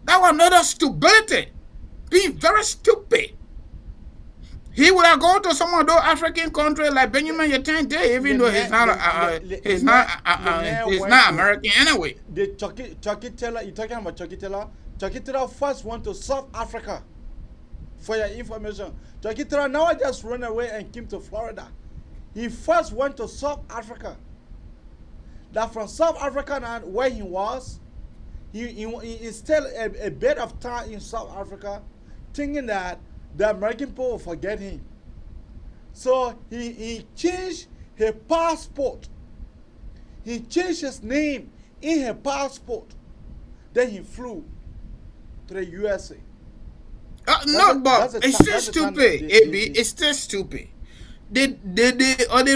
That was another stupidity. Being very stupid. He would have gone to some of those African countries like Benjamin Yetande, even though he's not American anyway. The Chucky Taylor, you're talking about Chucky Taylor? Chucky Taylor first went to South Africa. For your information, Chucky Taylor now just ran away and came to Florida. He first went to South Africa. That from South Africa and where he was, he still a bit of time in South Africa, thinking that the American people will forget him. So he changed his passport. He changed his name in his passport. Then he flew to the USA. No, but it's still stupid, AB. It's still stupid. The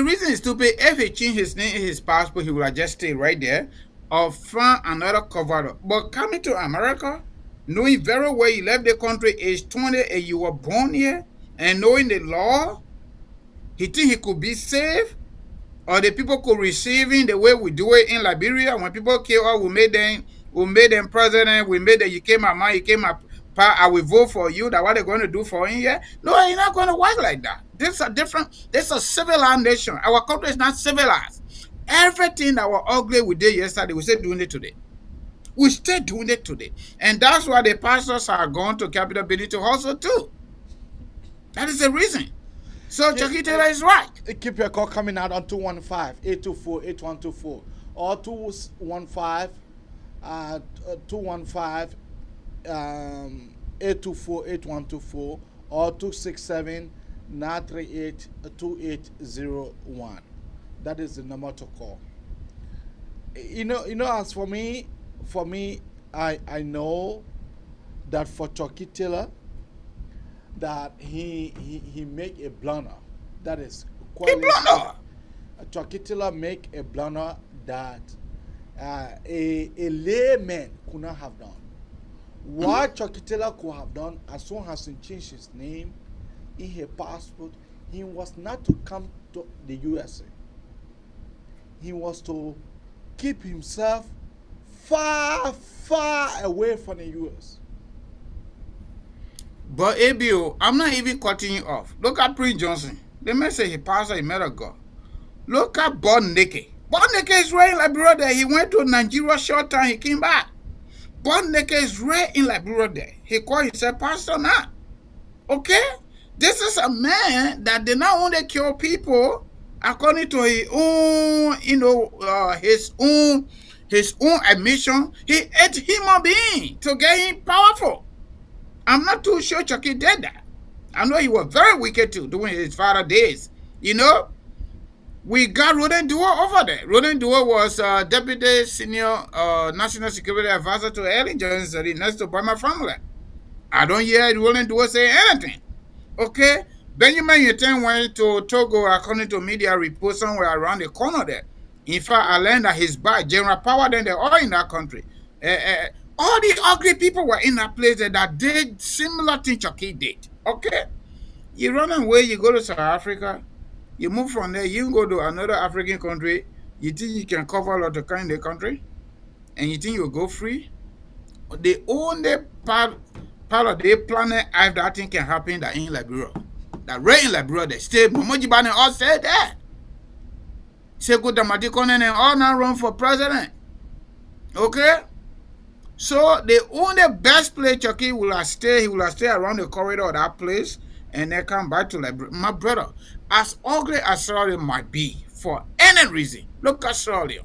reason it's stupid, if he changed his name in his passport, he would have just stayed right there or found another cover up. But coming to America, knowing very well you left the country age 20 and you were born here, and knowing the law, he think he could be safe, or the people could receive him the way we do it in Liberia. When people kill us, we made them president, we made them, you came my you came my pa, I will vote for you. That what they're going to do for him here? No, you're not going to work like that. This is a civilized nation. Our country is not civilized. Everything that was ugly we did yesterday, we still doing it today. We're still doing it today. And that's why the pastors are going to Capital Bility to hustle too. That is the reason. So Chucky Taylor is right. Keep your call coming out on 215-824-8124 or 215-824-8124 or 267-938-2801. That is the number to call. You know, as for me, I know that for Chucky Taylor, that he make a blunder. That is quite Chucky Taylor make a blunder that a layman could not have done. What Chucky Taylor could have done, as soon as he changed his name in his passport, he was not to come to the USA. He was to keep himself far away from the US. But ABO, I'm not even cutting you off. Look at Prince Johnson. They may say he passed, he met a God. Look at Bon Neke. Bon Neke is right in Liberia there. He went to Nigeria short time, he came back. Bon Neke is right in Liberia there. He called himself pastor now. Okay? This is a man that did not only kill people according to his own, his own admission. He ate human being to get him powerful. I'm not too sure Chucky did that. I know he was very wicked too during his father days. You know, we got Roden Duo over there. Roden Duo was Deputy Senior National Security Advisor to Ellen Johnson next to my family. I don't hear Roden Duo say anything. Okay? Benjamin Yeten went to Togo according to media reports somewhere around the corner there. In fact, I learned that his bad general power, then they're all in that country. All the ugly people were in that place that did similar thing Chucky did. Okay? You run away, you go to South Africa, you move from there, you go to another African country, you think you can cover a lot of kind of country, and you think you'll go free? The only part of the planet Earth that thing can happen that in Liberia. That right in Liberia, they stay, Momojibane all said that. Sekou Damatikone and all now run for president. Okay? So the only best place Chucky will have stay, he will have stay around the corridor of that place and then come back to Liberia. My brother, as ugly as Australia might be, for any reason, look at Australia.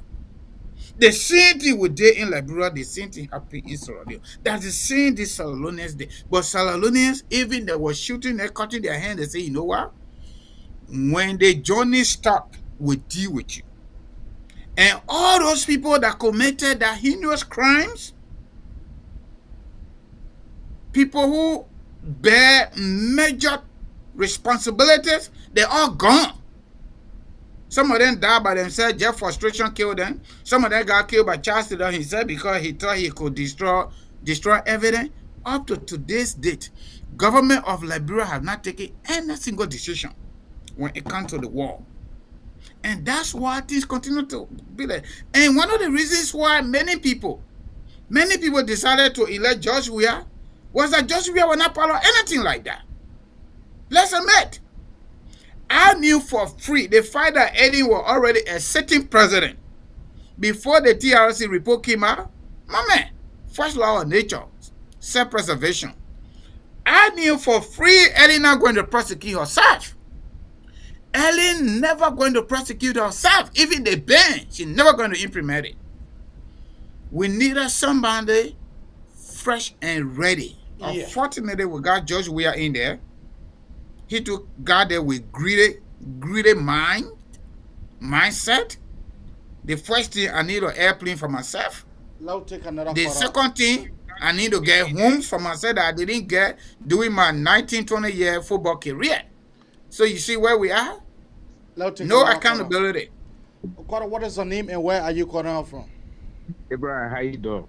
The same thing we did in Liberia, the same thing happened in Australia. That's the same thing Salonians did. But Salonians, even they were shooting and cutting their hand, they say, you know what? When the journey stop, we deal with you. And all those people that committed the heinous crimes, people who bear major responsibilities, they're all gone. Some of them died by themselves, just frustration killed them. Some of them got killed by Charles Taylor himself because he thought he could destroy evidence. Up to today's date, government of Liberia have not taken any single decision when it comes to the war. And that's why things continue to be there. And one of the reasons why many people decided to elect George Weah was that George Weah was not part of anything like that. Let's admit, I knew for free the fact that Eddie was already a sitting president before the TRC report came out. My man, first law of nature, self-preservation. I knew for free Eddie not going to prosecute herself. Ellen never going to prosecute herself. Even the ban, she's never going to implement it. We needed somebody fresh and ready. Yeah. Unfortunately, we got George Weah in there. He got there with greedy mindset. The first thing, I need an airplane for myself. The second thing, I need to get homes for myself that I didn't get during my 19-20-year football career. So you see where we are? No accountability. What is your name and where are you calling from? Abraham, how you doing?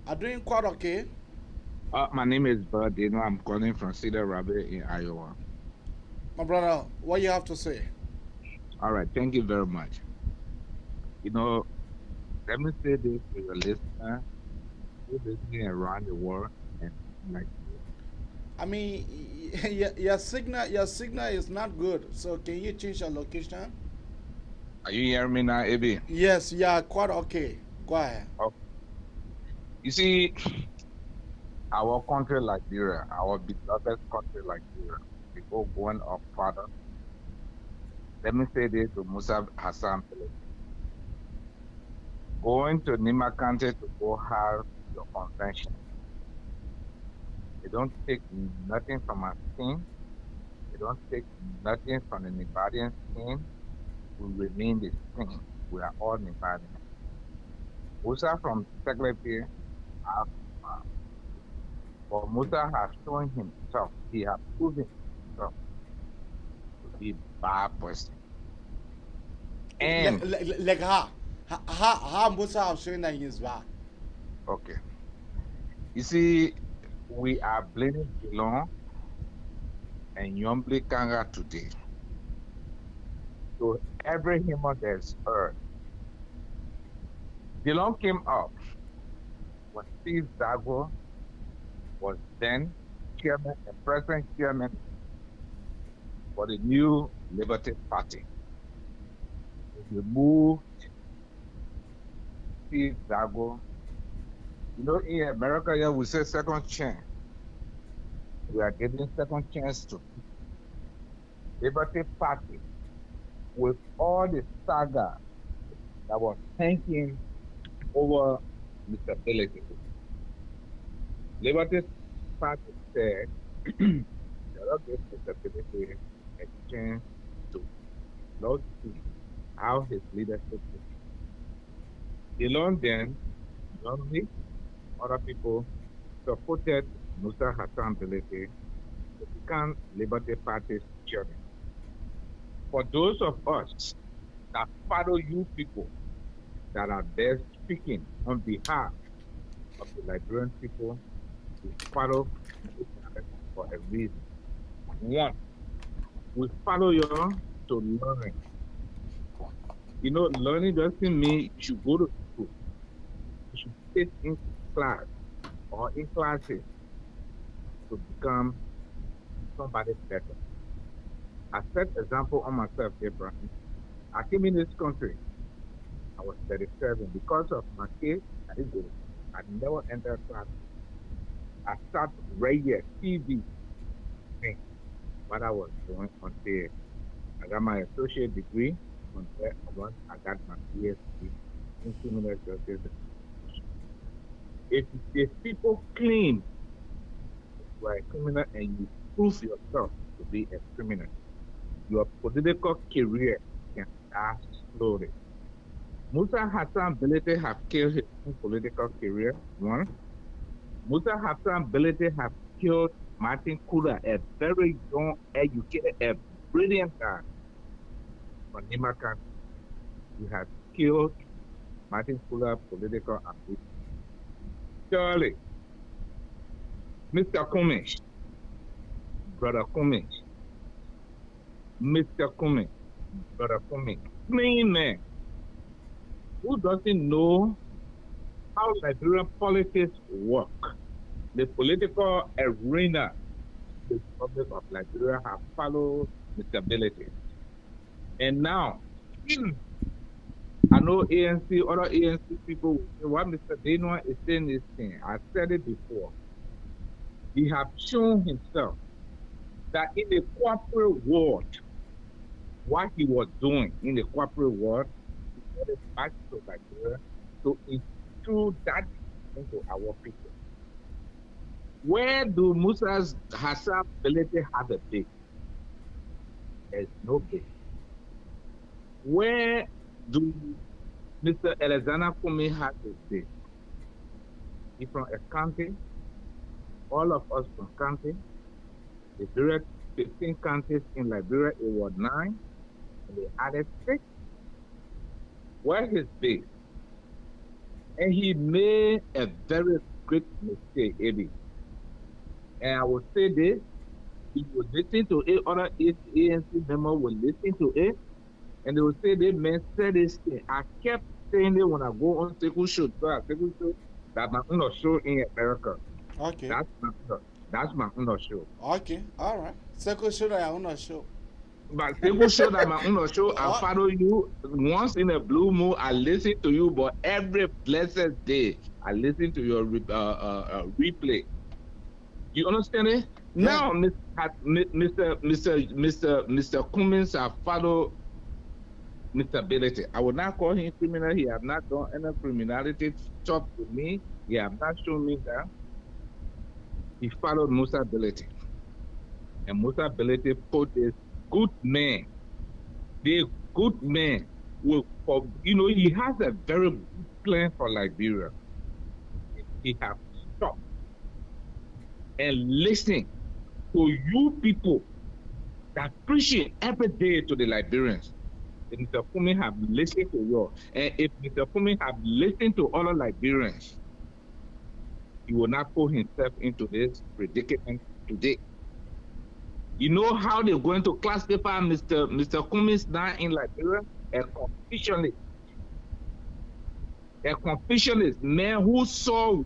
I'm doing quite okay. My name is Bud. I'm calling from Cedar Rapids in Iowa. My brother, what you have to say? All right, thank you very much. Let me say this to your listener who's listening around the world and like. I mean, your signal is not good. So can you change your location? Are you hearing me now, Abi? Yes, yeah, quite okay. Go ahead. Okay. You see, our country, Liberia, our beloved country, Liberia, we go going up further. Let me say this to Musa Hassan Bility. Going to Nima County to go have your convention. They don't take nothing from our skin. They don't take nothing from the Liberian skin. We remain the same. We are all Liberian. Musa from Secretary, but Musa has shown himself, he has proven himself to be a bad person. And like how Musa has shown that he is bad. Okay. You see, we are blaming Geelong and Yombli Kanga today. So every human that's heard. Geelong came up when Steve Zago was then chairman and present chairman for the new Liberty Party. We removed Steve Zago. In America, yeah, we say second chance. We are giving second chance to Liberty Party with all the saga that was hanging over Mr. Bility. Liberty Party said they don't give Mr. Bility a chance to not see how his leadership is. Along then, me, other people supported Musa Hassan Bility to become Liberty Party's chairman. For those of us that follow you people that are there speaking on behalf of the Liberian people, we follow for a reason. One, we follow you to learn. Learning doesn't mean you should go to school. You should sit in class or in classes to become somebody better. I set example on myself, Abraham. I came in this country. I was 37. Because of my case, I never entered class. I started radio, TV, what I was doing until I got my associate degree. From there on, I got my PhD in criminal justice. If people claim you are a criminal and you prove yourself to be a criminal, your political career can start slowly. Musa Hassan Bility have killed his own political career. One, Musa Hassan Bility have killed Martin Kula, a very young, educated, a brilliant guy from Nima County. He has killed Martin Kula political ambition. Surely, Mr. Cummings, Brother Cummings, Mr. Cummings, Brother Cummings, plain man who doesn't know how Liberian politics work. The political arena, the Republic of Liberia have followed Mr. Bility. And now, I know ANC, other ANC people will say, what Mr. Denoa is saying this thing. I said it before. He has shown himself that in the corporate world, what he was doing in the corporate world, he got it back to Liberia to instill that into our people. Where do Musa's Hassan Bility have a base? There's no base. Where do Mr. Alexander Kumi have a base? He's from a county, all of us from county. Liberia, 15 counties in Liberia, it was 9, and they added 6. Where his base? And he made a very great mistake, Eddie. And I will say this, he will listen to it, other ANC members will listen to it, and they will say, they man said this thing. I kept saying it when I go on Seku Show, that my own show in America. Okay. That's my own show. Okay, all right. Seku Show that I own show. But Seku Show that my own show, I follow you once in a blue moon. I listen to you, but every blessed day I listen to your replay. You understand it? Yeah. Now, Mr. Cummins, I follow Mr. Bility. I would not call him criminal. He have not done any criminality stuff with me. He have not shown me that. He followed Musa Bility. And Musa Bility put this good man. The good man will, he has a very good plan for Liberia. He has stopped and listening to you people that preaching every day to the Liberians. If Mr. Kumi have listened to you, and if Mr. Kumi have listened to other Liberians, he will not put himself into this predicament today. You know how they're going to classify Mr. Cummins now in Liberia? A confucianist man who saw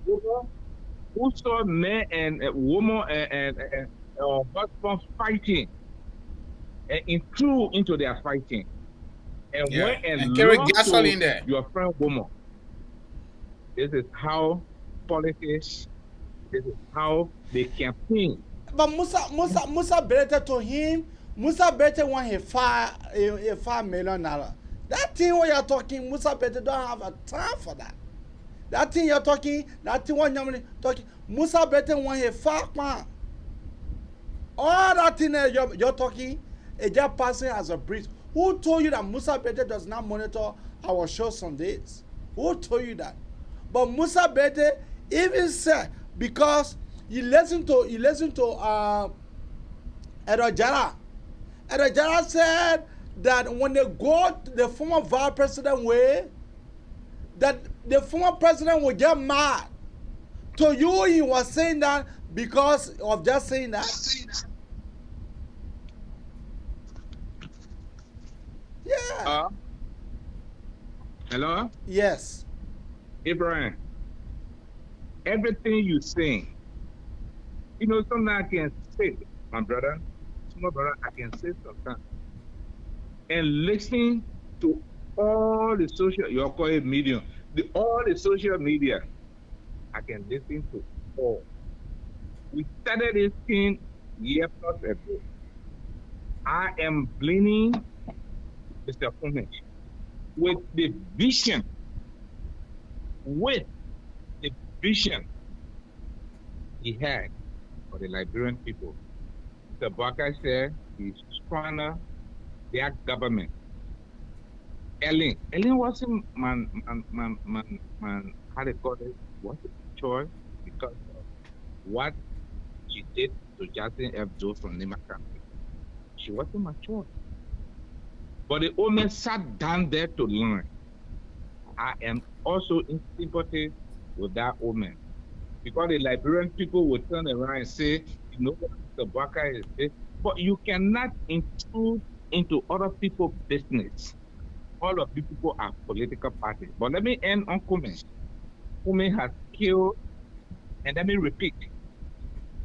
men and women and husbands fighting and intrude into their fighting. And went and carry gasoline there. Your friend woman. This is how politics, this is how they campaign. But Musa Bility to him, Musa Bility want a $5 million. That thing what you're talking, Musa Bility don't have a time for that. That thing you're talking, that thing what you're talking, Musa Bility want a $5 million. All that thing you're talking is just passing as a breeze. Who told you that Musa Bility does not monitor our show some days? Who told you that? But Musa Bility even said, because you listen to Edojara. Edojara said that when they go the former vice president way, that the former president will get mad. To you, he was saying that because of just saying that. Yeah. Hello? Yes. Abraham, everything you say, sometimes I can say, my brother, I can say sometimes. And listen to all the all the social media, I can listen to all. We started this thing year plus ago. I am blaming Mr. Cummins with the vision he had for the Liberian people. Mr. Baka said he's trying to their government. Ellen wasn't man, how they call it, wasn't mature because of what she did to Justin F. Joe from Nima County. She wasn't mature. But the old man sat down there to learn. I am also in sympathy with that old man. Because the Liberian people will turn around and say, what Mr. Baka is this. But you cannot intrude into other people's business. all of you people are political parties. But let me end on Kume. Kume has killed, and let me repeat,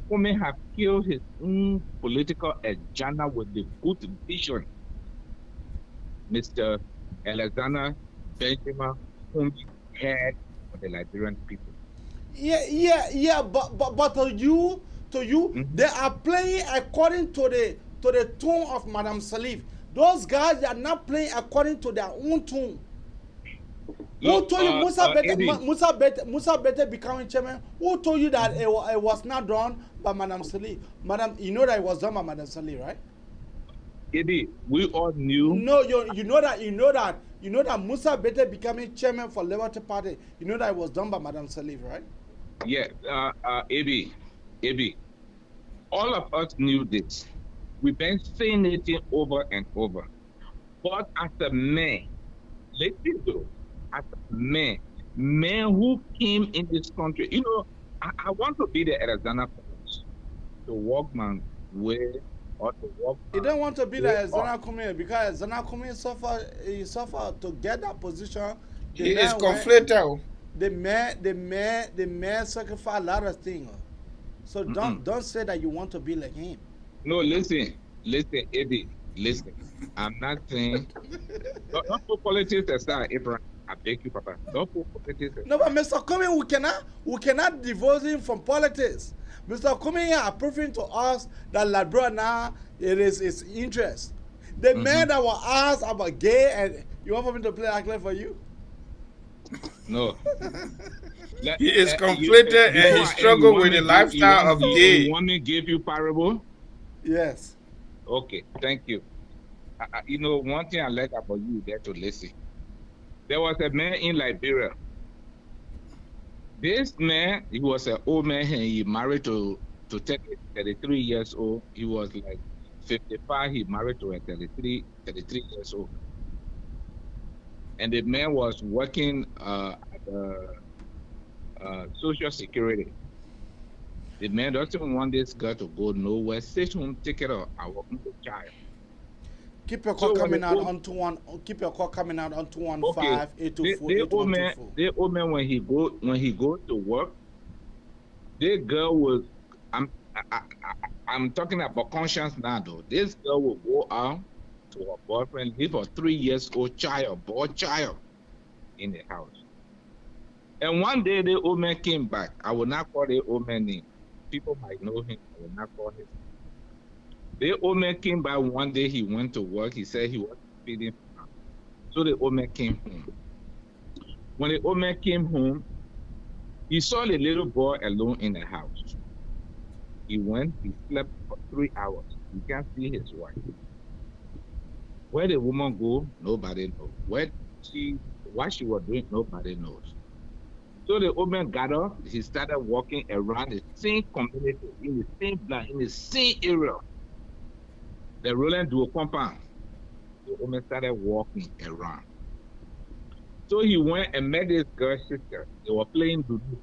Kume has killed his own political agenda with the good vision. Mr. Alexander Benjamin Kume had for the Liberian people. Yeah. But to you, they are playing according to the tone of Madam Salif. Those guys are not playing according to their own tone. Who told you Musa Bete becoming chairman? Who told you that it was not done by Madam Salif? Madam, you know that it was done by Madam Salif, right? Eddie, we all knew. No, you know that Musa Bete becoming chairman for Liberty Party. You know that it was done by Madam Salif, right? Yeah, Eddie, all of us knew this. We've been saying it over and over. But as a man, listen though, as a man who came in this country, you know, I want to be the Arizona police, to walk my way or to walk. You don't want to be like Zana Kumi because Zana Kumi suffer to get that position. He is conflicted. The man sacrifice a lot of things. So don't say that you want to be like him. No, listen, Eddie, listen. I'm not saying don't put politics aside, Abraham. I beg you, Papa. Don't put politics aside. No, but Mr. Kumi, we cannot divorce him from politics. Mr. Kumi here are proving to us that Liberia now it is his interest. The man that was asked about gay, and you want for me to play that for you? No. He is conflicted and he struggled with the lifestyle of gay. You want me to give you parable? Yes. Okay, thank you. You know, one thing I like about you there to listen. There was a man in Liberia. This man, he was an old man and he married to 33 years old. He was like 55, he married to a 33 years old. And the man was working at Social Security. The man doesn't want this girl to go nowhere. Stay home, take care of our uncle child. Keep your call coming out onto one. Keep your call coming out onto 1-5-824-8124. The old man when he go to work, the girl will. I'm talking about conscience now though. This girl will go out to her boyfriend, leave a 3 years old child, boy child, in the house. And one day the old man came back. I will not call the old man name. People might know him. I will not call him. The old man came back one day. He went to work. He said he was feeding her. So the old man came home. When the old man came home, he saw the little boy alone in the house. He went, he slept for 3 hours. He can't see his wife. Where the woman go, nobody knows. What she was doing, nobody knows. So the old man got up, he started walking around the same community, in the same block, in the same area. The Roland Duo compound. The old man started walking around. So he went and met this girl's sister. They were playing Dudu.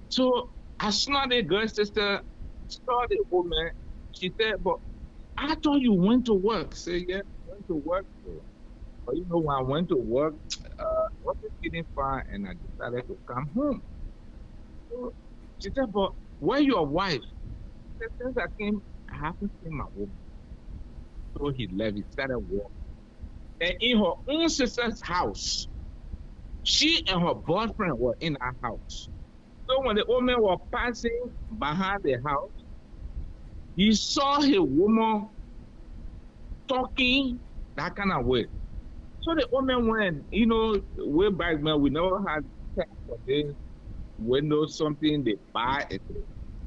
So as soon as the girl's sister saw the old man, she said, but I thought you went to work. Say, yeah, I went to work. But you know, when I went to work, I wasn't feeling fine and I decided to come home. So she said, but where's your wife? She said, since I came, I haven't seen my woman. So he left, he started walking. And in her own sister's house, she and her boyfriend were in our house. So when the old man was passing behind the house, he saw his woman talking that kind of way. So the old man went, you know, way back, man, we never had text for this. We know something, they buy it.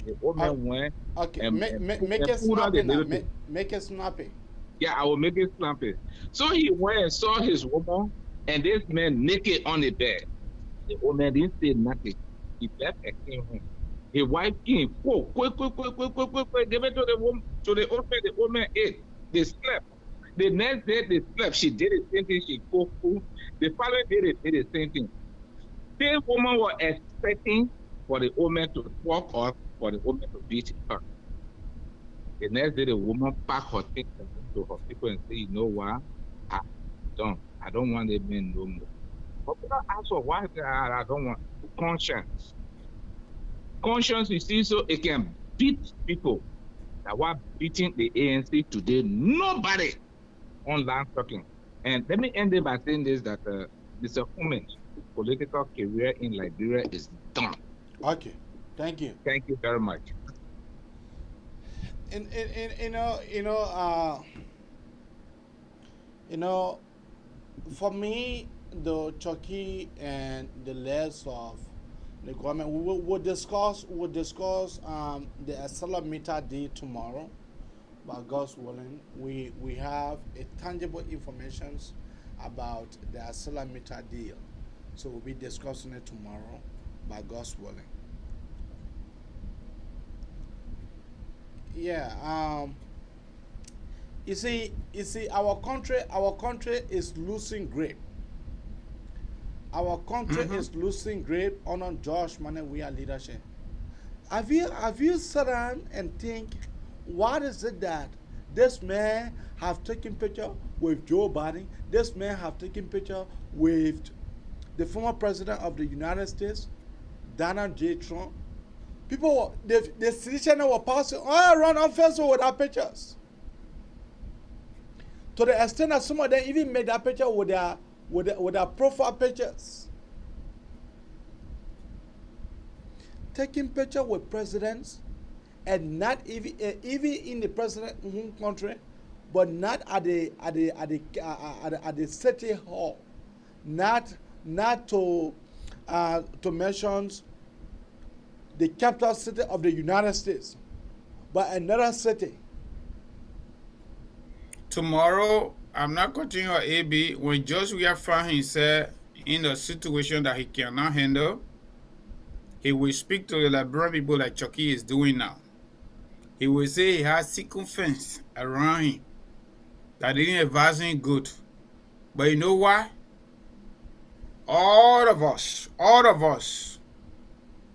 The old man went. Okay, make it snappy now. Make it snappy. Yeah, I will make it snappy. So he went and saw his woman and this man naked on the bed. The old man didn't say nothing. He left and came home. His wife came, quick, give it to the woman, to the old man. The old man ate. They slept. The next day they slept. She did the same thing. She cooked food. The following day they did the same thing. This woman was expecting for the old man to walk off, for the old man to beat her. The next day the woman packed her things to her people and said, you know what? done. I don't want it being no more. But also, why I don't want conscience. Conscience, you see, so it can beat people. That were beating the ANC today. Nobody online talking. And let me end it by saying this: that Mr. Cummings' political career in Liberia is done. Okay, thank you. Thank you very much. And for me, the Turkey and the less of the government, we'll discuss the accelerometer day tomorrow. By God's willing, we have a tangible information about the accelerometer deal, so we'll be discussing it tomorrow. By God's willing. Yeah. You see, our country is losing grip. Our country is losing grip under George Manawia leadership. Have you sat down and think, what is it that this man have taken picture with Joe Biden? This man have taken picture with the former president of the United States, Donald J. Trump. People, the citizen were passing all around on Facebook with their pictures. To the extent that some of them even made that picture with their profile pictures. Taking picture with presidents, and not even in the president's home country, but not at the city hall, not to mention the capital city of the United States, but another city. Tomorrow, I'm not continuing on AB. When Joshua found himself in a situation that he cannot handle, he will speak to the Liberian people like Chucky is doing now. He will say he has circumference around him that didn't advise him good. But you know why? All of us,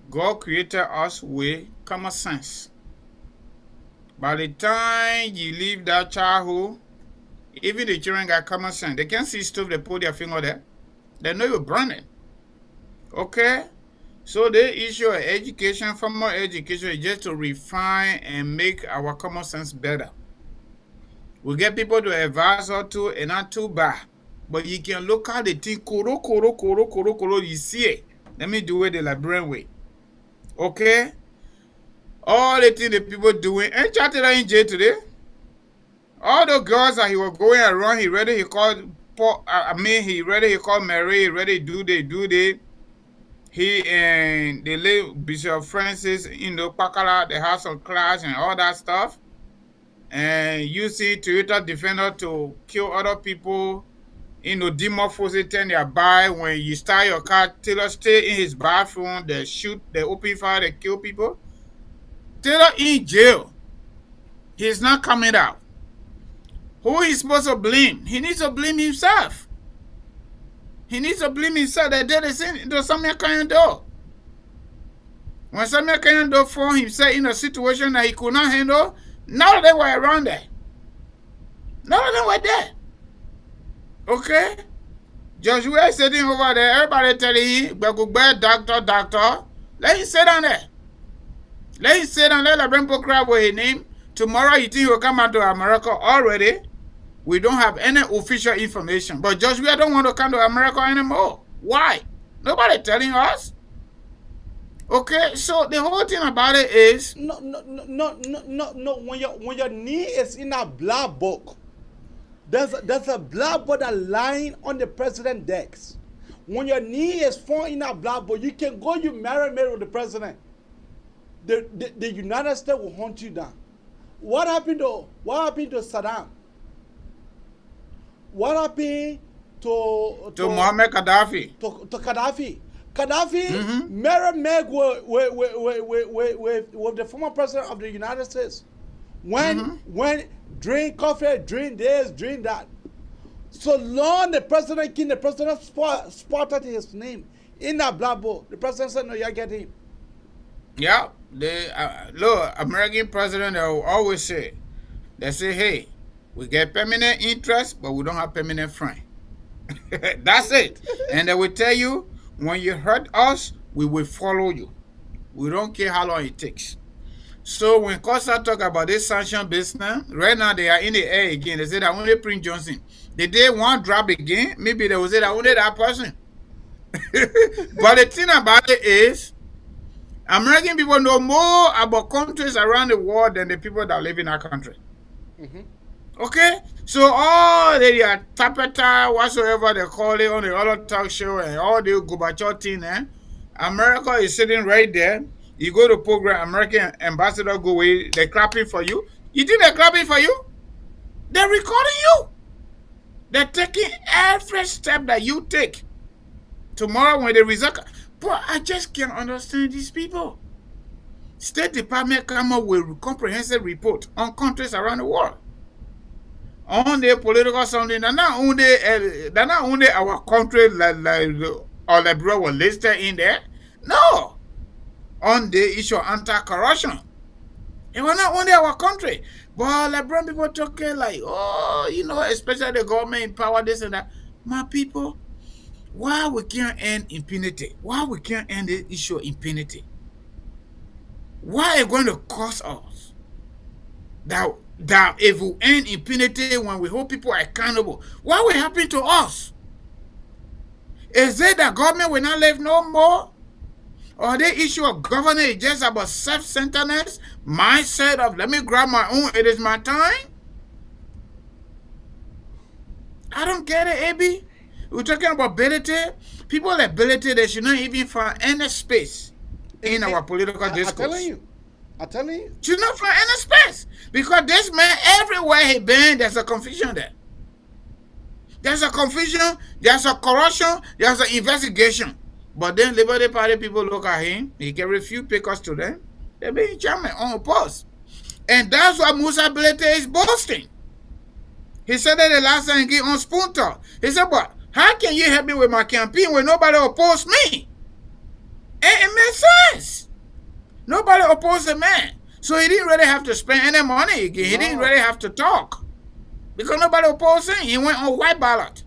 God created us with common sense. By the time you leave that childhood, even the children got common sense. They can't see stuff, they put their finger there. They know you're burning. Okay? So the issue of education, formal education, is just to refine and make our common sense better. We get people to advise us to, and not too bad. But you can look at the thing, koro, you see it. Let me do it the Liberian way. Okay? All the things the people doing, and chatted in jail today. All the girls that he was going around, he called Mary, he ready do they. He and the late Bishop Francis, Pakala, they have some clash and all that stuff. And you see Toyota Defender to kill other people, demorphose turn their back. When you start your car, Taylor stay in his bathroom, they shoot, they open fire, they kill people. Taylor in jail. He's not coming out. Who is supposed to blame? He needs to blame himself. He needs to blame himself that did the same to Samuel Kanyando. When Samuel Kanyando found himself in a situation that he could not handle, none of them were around there. None of them were there. Okay? Joshua is sitting over there, everybody telling him, doctor. Let him sit down there. Let him sit down, let Liberian people cry with his name. Tomorrow you think he'll come out to America already? We don't have any official information. But Joshua don't want to come to America anymore. Why? Nobody telling us. Okay, so the whole thing about it is no. When your knee is in a black book, there's a black book that lying on the president's desk. When your knee is found in a black book, you can go. You marry with the president. The United States will hunt you down. What happened to Saddam? What happened to Muammar Gaddafi? To Gaddafi. Gaddafi married Meg with the former president of the United States. When drink coffee, drink this, drink that. So long the president spotted his name in that black book. The president said, "No, you get him." Yeah, look, American president, they will always say, hey, we get permanent interest, but we don't have permanent friend. That's it. And they will tell you, when you hurt us, we will follow you. We don't care how long it takes. So when Costa talk about this sanction business, right now they are in the air again. They say that only Prince Johnson. The day one drop again, maybe they will say that only that person. But the thing about it is, American people know more about countries around the world than the people that live in our country. Okay? So all the tapeta, whatsoever they call it on the other talk show and all the Gorbachev thing, America is sitting right there. You go to program, American ambassador go away, they're clapping for you. You think they're clapping for you? They're recording you. They're taking every step that you take. Tomorrow when the result, but I just can't understand these people. State Department come up with a comprehensive report on countries around the world. On the political something, they're not only our country like or Liberia was listed in there. No. On the issue of anti-corruption. It was not only our country. But Liberian people talking like, oh, you know, especially the government in power, this and that. My people, why we can't end impunity? Why we can't end the issue of impunity? Why are it going to cost us that if we end impunity when we hold people accountable, what will happen to us? Is it that government will not live no more? Or the issue of governance is just about self-centeredness, mindset of let me grab my own, it is my time? I don't get it, AB. We're talking about Bility. People like Bility, they should not even find any space in our political discourse. I'm telling you. Should not find any space. Because this man, everywhere he been, there's a confusion there. There's a confusion, there's a corruption, there's an investigation. But then Liberty Party people look at him, he can refuse papers to them. They be in German on a post. And that's what Musa Bility is boasting. He said that the last time he on Spoon Talk. He said, but how can you help me with my campaign when nobody oppose me? And it makes sense. Nobody opposed the man. So he didn't really have to spend any money again. He didn't really have to talk. Because nobody opposed him. He went on white ballot.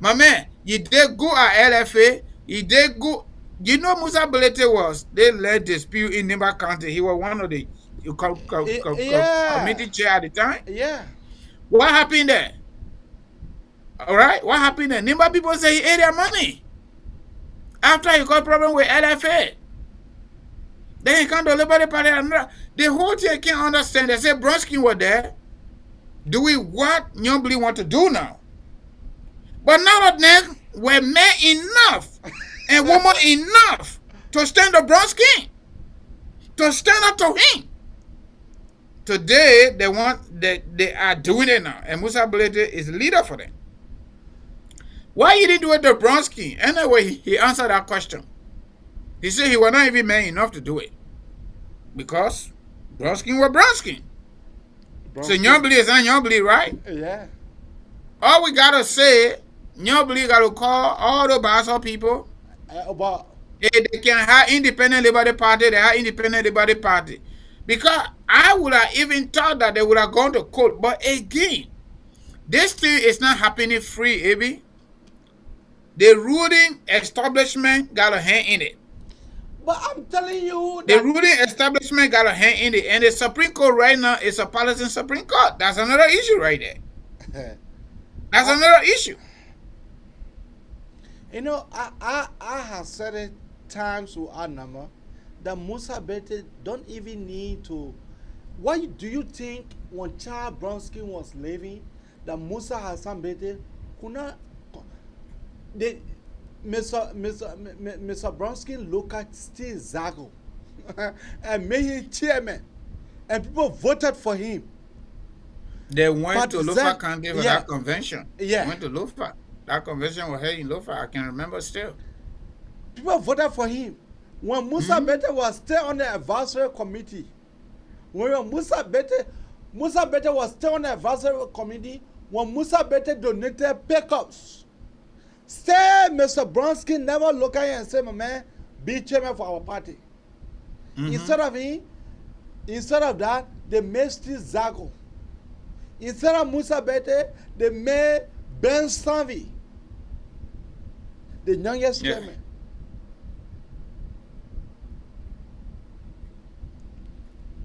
My man, you did good at LFA. He did good. You know Musa Bility was, they led dispute in Nimba County. He was one of the committee chair at the time. Yeah. What happened there? All right? What happened there? Nimba people say he ate their money. After he got problem with LFA. Then he come to Liberty Party. The whole thing I can't understand. They say Bronsky was there. Doing what Nyombli want to do now. But now that them were men enough and women enough to stand up Bronsky. To stand up to him. Today, they are doing it now. And Musa Bility is leader for them. Why you didn't do it to Bronsky? Anyway, he answered that question. He said he was not even man enough to do it. Because Bronsky was Bronsky. So Nyombli is not Nyombli, right? Yeah. All we gotta say, Nyombli gotta call all the Basel people. If they can have independent Liberty Party, they have independent Liberty Party. Because I would have even thought that they would have gone to court. But again, this thing is not happening free, AB. The ruling establishment got a hand in it. But I'm telling you that the ruling establishment got a hand in it. And the Supreme Court right now is a partisan Supreme Court. That's another issue right there. That's another issue. You know, I have said it times to our number that Musa Bility don't even need to. Why do you think when Charles Bronsky was living that Musa Hassan Bility could not? Mr. Bronsky look at Steve Zago and made him chairman, and people voted for him. They went to Lofa County for that convention. Yeah. They went to Lofa. That convention was held in Lofa. I can remember still. People voted for him. When Musa Bility was still on the advisory committee, when Musa Bility was still on the advisory committee, when Musa Bility donated pickups. Still, Mr. Bronsky never look at him and say, my man, be chairman for our party. Instead of that, they made Steve Zago. Instead of Musa Bility, they made Ben Stanley. The youngest chairman.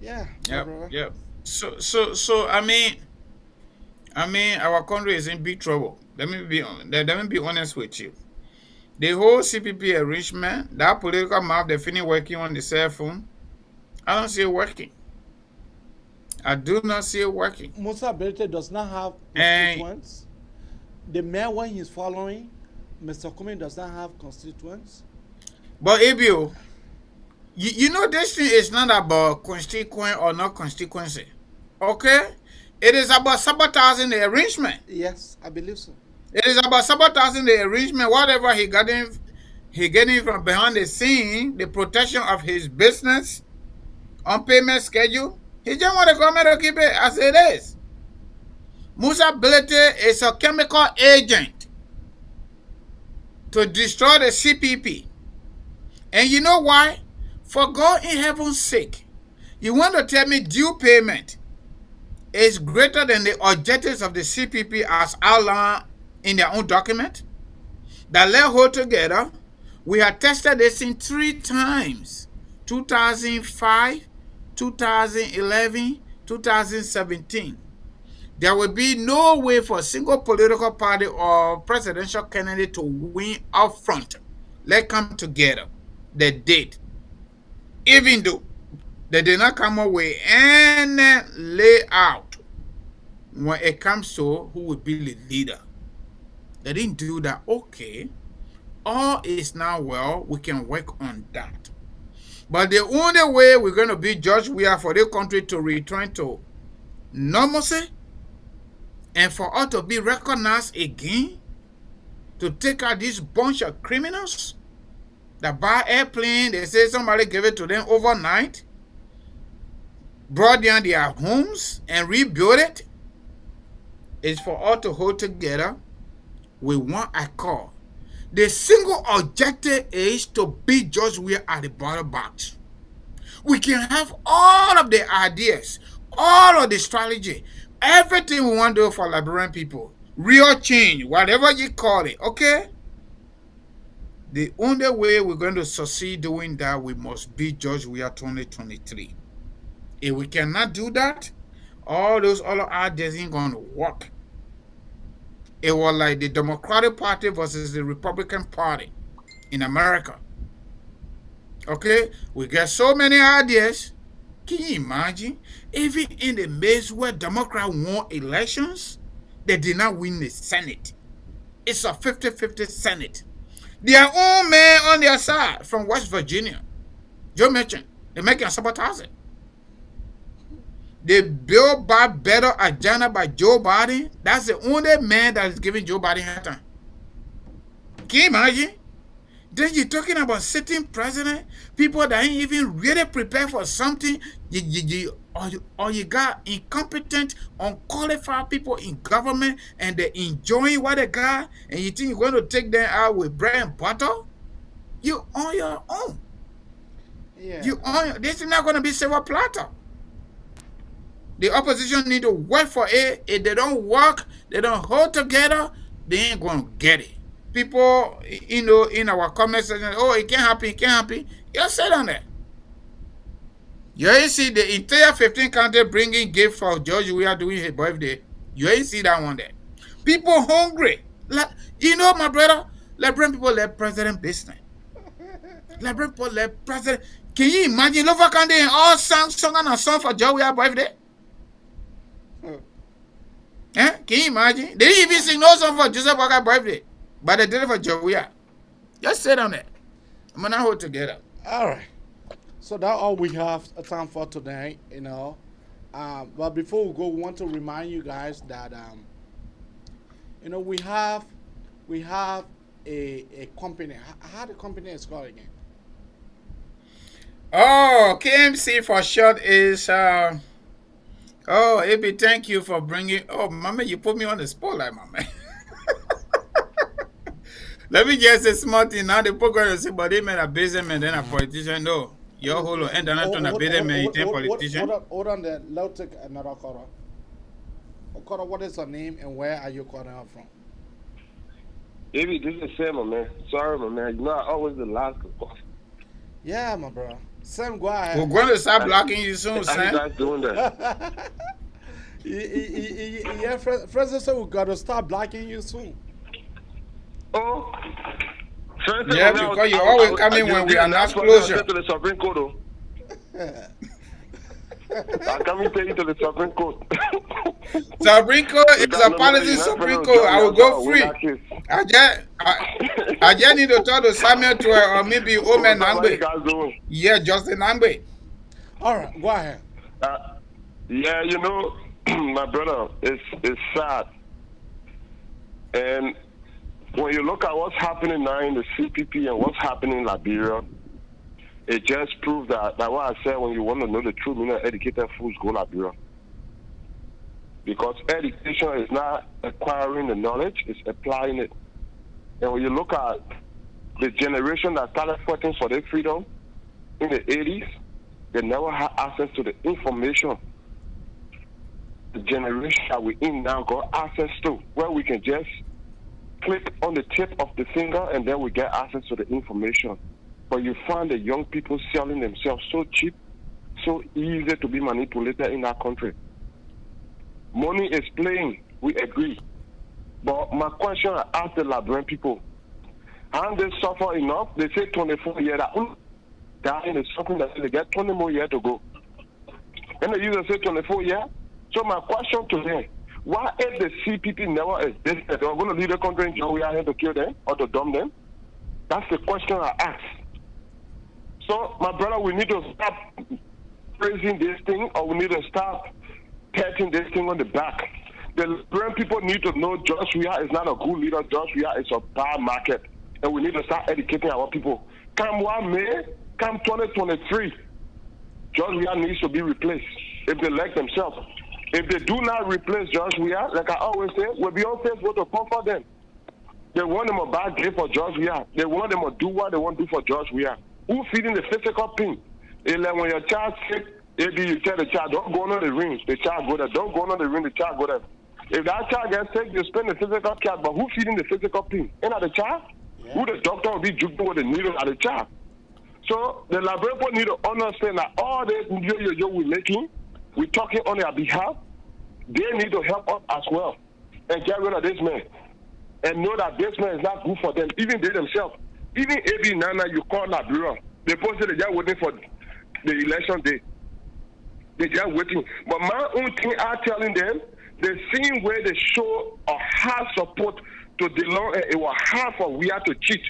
Yeah. Yep. So I mean, our country is in big trouble. Let me be honest with you. The whole CPP arrangement, that political map, they finish working on the cell phone. I don't see it working. I do not see it working. Musa Bility does not have constituents. The mayor, when he's following, Mr. Kumi does not have constituents. But Ebio, you know this thing is not about constituent or not constituency. Okay? It is about sabotaging the arrangement. Yes, I believe so. It is about sabotaging the arrangement, whatever he getting from behind the scene, the protection of his business on payment schedule. He just want the government to keep it as it is. Musa Bility is a chemical agent to destroy the CPP. And you know why? For God in heaven's sake, you want to tell me due payment is greater than the objectives of the CPP as outlined in their own document? That let's hold together. We have tested this in 3 times. 2005, 2011, 2017. There will be no way for a single political party or presidential candidate to win up front. Let's come together. They did. Even though they did not come up with any layout when it comes to who will be the leader. They didn't do that. Okay. All is now well. We can work on that. But the only way we're going to be judged, we are for the country to return to normalcy and for us to be recognized again, to take out this bunch of criminals that buy airplane, they say somebody gave it to them overnight, brought down their homes and rebuilt it, is for us to hold together with one accord. The single objective is to be judged we are at the bottom box. We can have all of the ideas, all of the strategy, everything we want to do for Liberian people. Real change, whatever you call it, okay? The only way we're going to succeed doing that, we must be judged we are 2023. If we cannot do that, all those other ideas ain't going to work. It was like the Democratic Party versus the Republican Party in America. Okay? We get so many ideas. Can you imagine? Even in the midst where Democrats won elections, they did not win the Senate. It's a 50-50 Senate. Their own man on their side from West Virginia, Joe Manchin, they're making a sabotage it. The Build Back Better agenda by Joe Biden, that's the only man that is giving Joe Biden a time. Can you imagine? Then you're talking about sitting president, people that ain't even really prepared for something, or you got incompetent, unqualified people in government, and they're enjoying what they got, and you think you're going to take them out with bread and butter? You on your own. Yeah. This is not going to be silver platter. The opposition need to work for it. If they don't work, they don't hold together, they ain't going to get it. People, in our comment section, oh, it can't happen, it can't happen. You sit on that. You ain't see the entire 15 country bringing gift for George we are doing his birthday. You ain't see that one there. People hungry. Like, my brother, Liberian people let president business. Liberian people let president. Can you imagine? Lova Kande and all song and a song for George we are birthday? Can you imagine? They didn't even sing no song for Joseph Walker's birthday, but they did it for Joia. Just sit on it. I'm gonna hold together. All right. So that's all we have time for today. But before we go, we want to remind you guys that we have a company. How the company is called again? Oh, KMC for short is Oh, Abi, thank you for bringing. Oh, Mama, you put me on the spotlight, Mama. Let me just say small thing. Now the poker is say, but they made a businessman, then a politician. No, your whole and then on a businessman, you think politician. Hold on there. Let's take another caller. Caller, what is your name and where are you calling out from? Maybe this is Sam, my man. Sorry, my man. You know I always the last. Yeah, my bro. Sam, go ahead. We're going to start blocking you soon, How you Sam. guys doing that? Yeah, Francis said we gotta start blocking you soon. Oh. Yeah, because you always come in when we announce closure. To the Supreme Court, though. I'm coming to you to the Supreme Court. Supreme Court is a policy Supreme Court. I will go free. I just need to talk to Samuel Tue or maybe Omen Nambe. Yeah, Justin Nambe. All right, go ahead. Yeah, you know, my brother, it's sad. And when you look at what's happening now in the CPP and what's happening in Liberia, it just proves that what I said, when you want to know the truth, you know, educated fools go Liberia. Because education is not acquiring the knowledge, it's applying it. And when you look at the generation that started fighting for their freedom in the 80s, they never had access to the information the generation that we're in now got access to, where we can just click on the tip of the finger and then we get access to the information. But you find the young people selling themselves so cheap, so easy to be manipulated in that country. Money is playing, we agree. But my question I ask the Liberian people, haven't they suffer enough? They say 24 years, dying is something that they get 20 more years to go. And the user say 24 years. So my question to them, why if the CPP never existed, they're going to leave the country and Joe, we are here to kill them or to dump them? That's the question I ask. So, my brother, we need to stop praising this thing, or we need to stop patting this thing on the back. The Liberian people need to know George Weah is not a good leader. George Weah is a bad market. And we need to start educating our people. Come one May, come 2023, George Weah needs to be replaced if they elect themselves. If they do not replace George Weah, like I always say, we'll be on Facebook to comfort them. They want them a bad gift for George Weah. They want them to do what they want to do for George Weah. Who feeding the physical pain? It's like when your child sick, maybe you tell the child, don't go on the ring, the child go there. Don't go on the ring, the child go there. If that child gets sick, you spend the physical care, but who feeding the physical pain? Ain't that the child? Yeah. Who the doctor will be juking with the needle at the child? So the Liberian people need to understand that all this we're making, we're talking on their behalf. They need to help us as well and get rid of this man. And know that this man is not good for them, even they themselves. Even AB Nana, you call Liberia, they posted they are waiting for the election day. They just waiting. But my own thing are telling them, the same way they show a hard support to the law, and it was hard for we are to cheat.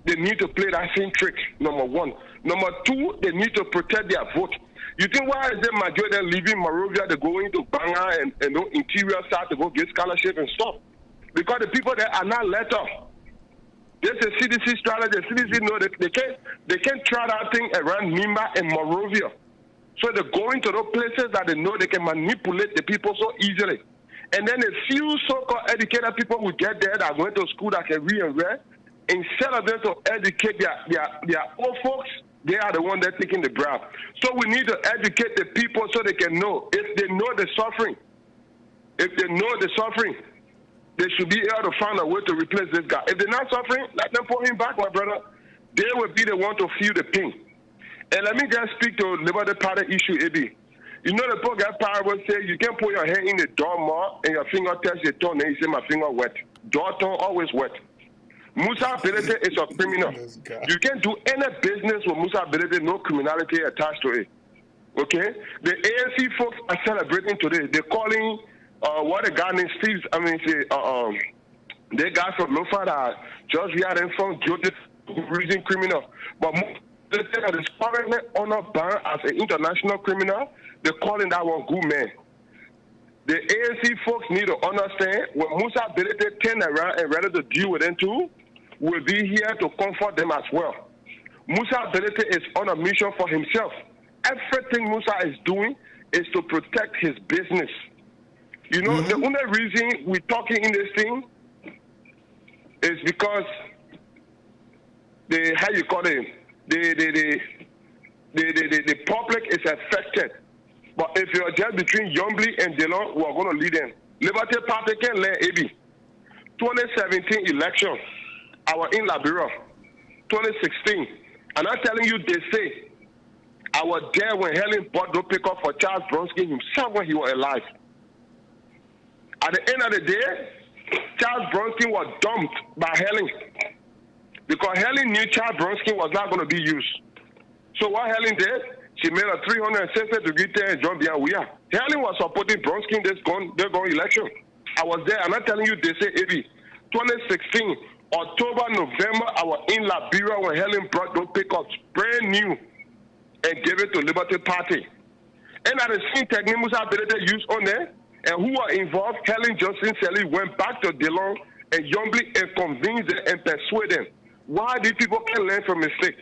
They need to play that same trick, number one. Number two, they need to protect their vote. You think why is the majority leaving Monrovia, they go into Banga and interior side to go get scholarship and stuff? Because the people there are not let off. There's a CDC strategy. The CDC know that they can't try that thing around Nimba and Monrovia. So they're going to those places that they know they can manipulate the people so easily. And then a few so-called educated people will get there that are going to school that can read and read. Instead of them to educate their old folks, they are the ones that are taking the ground. So we need to educate the people so they can know. If they know the suffering, they should be able to find a way to replace this guy. If they're not suffering, let them pull him back, my brother. They will be the one to feel the pain. And let me just speak to Liberty Party issue, AB. You know the poor guy parable say you can put your hand in the door more and your finger touch the tongue and you say my finger wet. Door tongue always wet. Musa Bility is a criminal. You can't do any business with Musa Bility, no criminality attached to it. Okay? The ANC folks are celebrating today. They're calling what a guy named Steve, they guys from Lofa that George Weah and from guilty reason criminal. But they say that is currently honored ban as an international criminal. They're calling that one good man. The ANC folks need to understand when Musa Bility turn around and ready to deal with them too, we'll be here to comfort them as well. Musa Bility is on a mission for himself. Everything Musa is doing is to protect his business. You know, the only reason we're talking in this thing is because the public is affected. But if you're just between Yombly and Delon, we are going to lead them. Liberty Party can learn AB. 2017 election, I was in Liberia. 2016. And I'm telling you, they say, I was there when Helen bought no pickup for Charles Bronski himself when he was alive. At the end of the day, Charles Bronski was dumped by Helen because Helen knew Charles Bronski was not going to be used. So what Helen did, she made a 360-degree turn and jumped behind Weah. Helen was supporting Bronski in this going election. I was there, and I'm telling you, they say, 2016, October, November, I was in Liberia when Helen brought those pickups brand new and gave it to Liberty Party. And at the same technique Musa Bility used on there, and who are involved, Helen Johnson Sally went back to DeLong and Yombly and convinced them and persuaded them. Why did people can't learn from mistakes?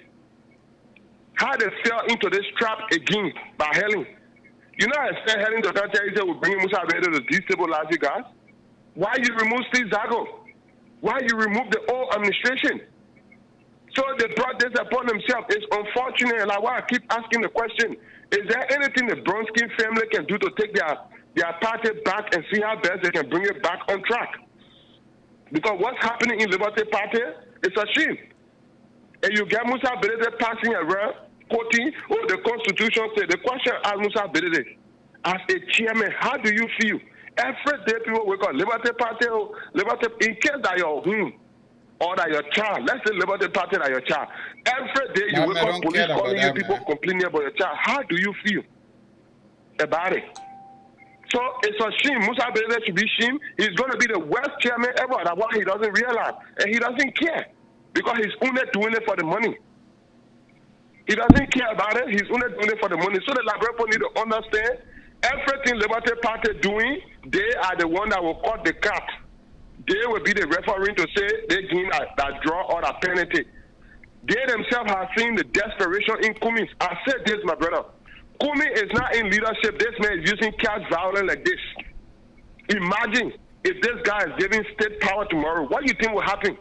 How they fell into this trap again by Helen. You know, I said Helen to tell you will bring Musa Bility to destabilize you guys. Why you remove Steve Zago? Why you remove the whole administration? So they brought this upon themselves. It's unfortunate. Like why I keep asking the question, is there anything the Bronski family can do to take their party back and see how best they can bring it back on track? Because what's happening in Liberty Party is a shame. And you get Musa Bility passing around, quoting, oh, the Constitution said. The question I ask Musa Bility, as a chairman, how do you feel? Every day people wake up, Liberty Party, Liberty, in case that your home or that your child, let's say Liberty Party that your child, every day you wake up, police calling you, people complaining about your child. How do you feel about it? So it's a shame. Musa Bility should be shame. He's going to be the worst chairman ever. That's why he doesn't realize. And he doesn't care because he's only doing it for the money. He doesn't care about it. He's only doing it for the money. So the Liberian people need to understand everything Liberty Party doing, they are the one that will cut the cut. They will be the referee to say they gain that draw or that penalty. They themselves have seen the desperation in Kumi. I said this, my brother. Kumi is not in leadership. This man is using cash violence like this. Imagine if this guy is giving state power tomorrow. What do you think will happen?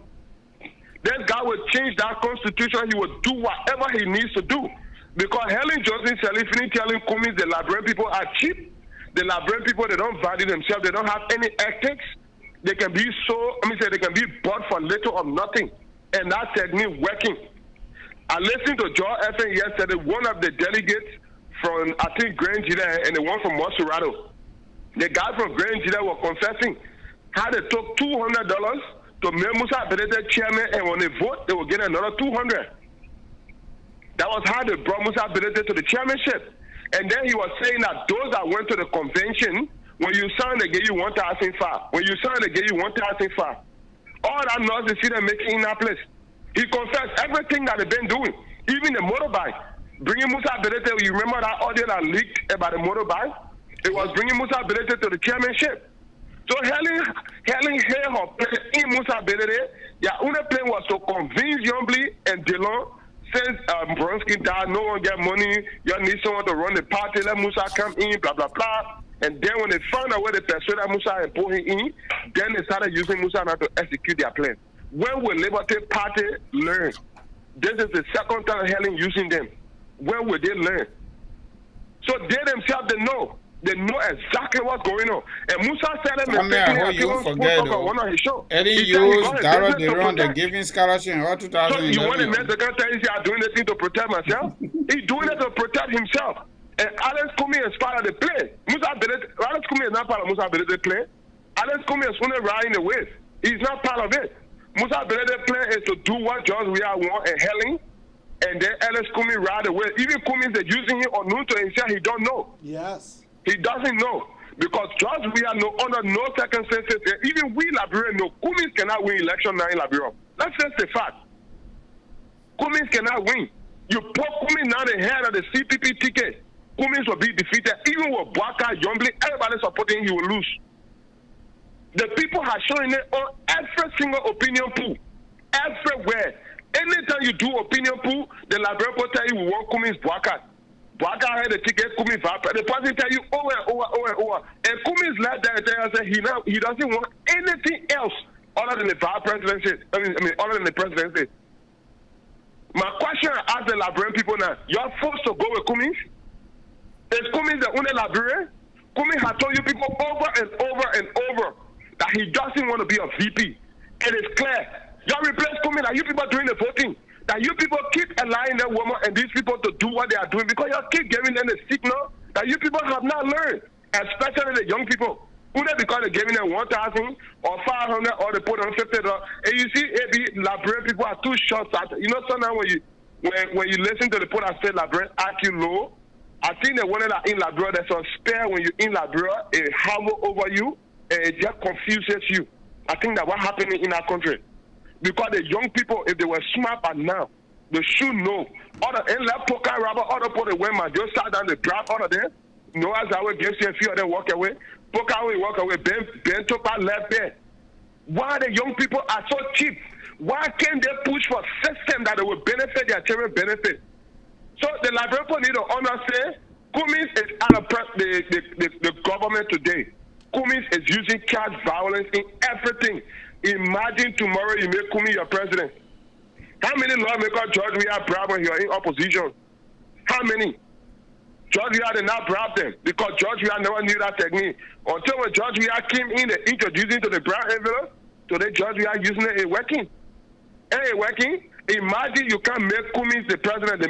This guy will change that constitution. He will do whatever he needs to do. Because Helen Johnson Salifini telling Kumi the Liberian people are cheap. The Liberian people, they don't value themselves. They don't have any ethics. They can be they can be bought for little or nothing. And that technique working. I listened to Joe FM yesterday, one of the delegates from, I think, Grand Gila and the one from Mosurado. The guy from Grand Gila was confessing how they took $200 to make Musa Bility chairman, and when they vote, they will get another $200. That was how they brought Musa Bility to the chairmanship. And then he was saying that those that went to the convention, when you sign, they give you 1,000 FA. When you sign, they give you 1,000 FA. All that noise they see them making in that place. He confessed everything that they've been doing, even the motorbike. Bringing Musa Bility, you remember that audio that leaked about the motorbike? It was bringing Musa Bility to the chairmanship. So Helen had her play in Musa Bility. Their only plan was to convince Yombly and Delon, since Bronski died, no one get money, you need someone to run the party, let Musa come in, blah, blah, blah. And then when they found out where they persuaded Musa and put him in, then they started using Musa now to execute their plan. When will Liberty Party learn? This is the second time Helen using them. When will they learn? So they themselves, they know. They know exactly what's going on. And Musa said that one of his show. Eddie used Darrell Deron, the giving scholarship in all 2011. So you want to make the country say I'm doing this thing to protect myself? He's doing it to protect himself. And Alex Kumi is part of the play. Alex Kumi is not part of Musa Bility play. Alex Kumi is only riding the wave. He's not part of it. Musa Bility plan is to do what George Weah want and Helen, and then Alex Kumi ride the wave. Even Kumi is using him unknown to himself. He don't know. Yes. He doesn't know. Because George Weah know under no circumstances, even we Liberians know Kumi cannot win election now in Liberia. That's just the fact. Kumi cannot win. You put Kumi now the head of the CPP ticket, Kumi will be defeated. Even with Bwaka, Yombly, everybody supporting him, he will lose. The people are showing it on every single opinion pool. Everywhere. Anytime you do opinion pool, the Liberian people tell you we want Kumi's Bwaka. Bwaka had the ticket, Kumi Vapa. The person tell you over. And Kumi's left there and tell you he doesn't want anything else other than the vice presidency. Other than the presidency. My question I ask the Liberian people now, you're forced to go with Kumi? Is Kumi the only Liberian? Kumi has told you people over and over and over that he doesn't want to be a VP. It is clear. You replace Kumi that you people doing the voting. That you people keep allowing the woman and these people to do what they are doing because you keep giving them the signal that you people have not learned, especially the young people. Whether because they're giving them 1,000 or 500 or they put on $50. And you see, maybe Liberian people are too short. You know, sometimes when you listen to the people that say Liberian act you low, I think the one that in Liberia, there's a spare when you're in Liberia, it hover over you and it just confuses you. I think that's what happening in our country. Because the young people, if they were smart by now, they should know. Other and left poker rubber, other put away, man. Just sat down, they drop out of there. No, as I will give you a few of them walk away. Poker away, walk away. Ben took our left there. Why the young people are so cheap? Why can't they push for a system that will benefit their children benefit? So the Liberian people need to understand Cummins is out of the government today. Cummins is using cash violence in everything. Imagine tomorrow you make Kumi your president. How many lawmakers George we have bribed when you are in opposition? How many? George we did not bribe them because George we never knew that technique. Until when George we came in and introduced it to the brown envelope, today George we are using it working. And it working. Imagine you can't make Cummins the president, the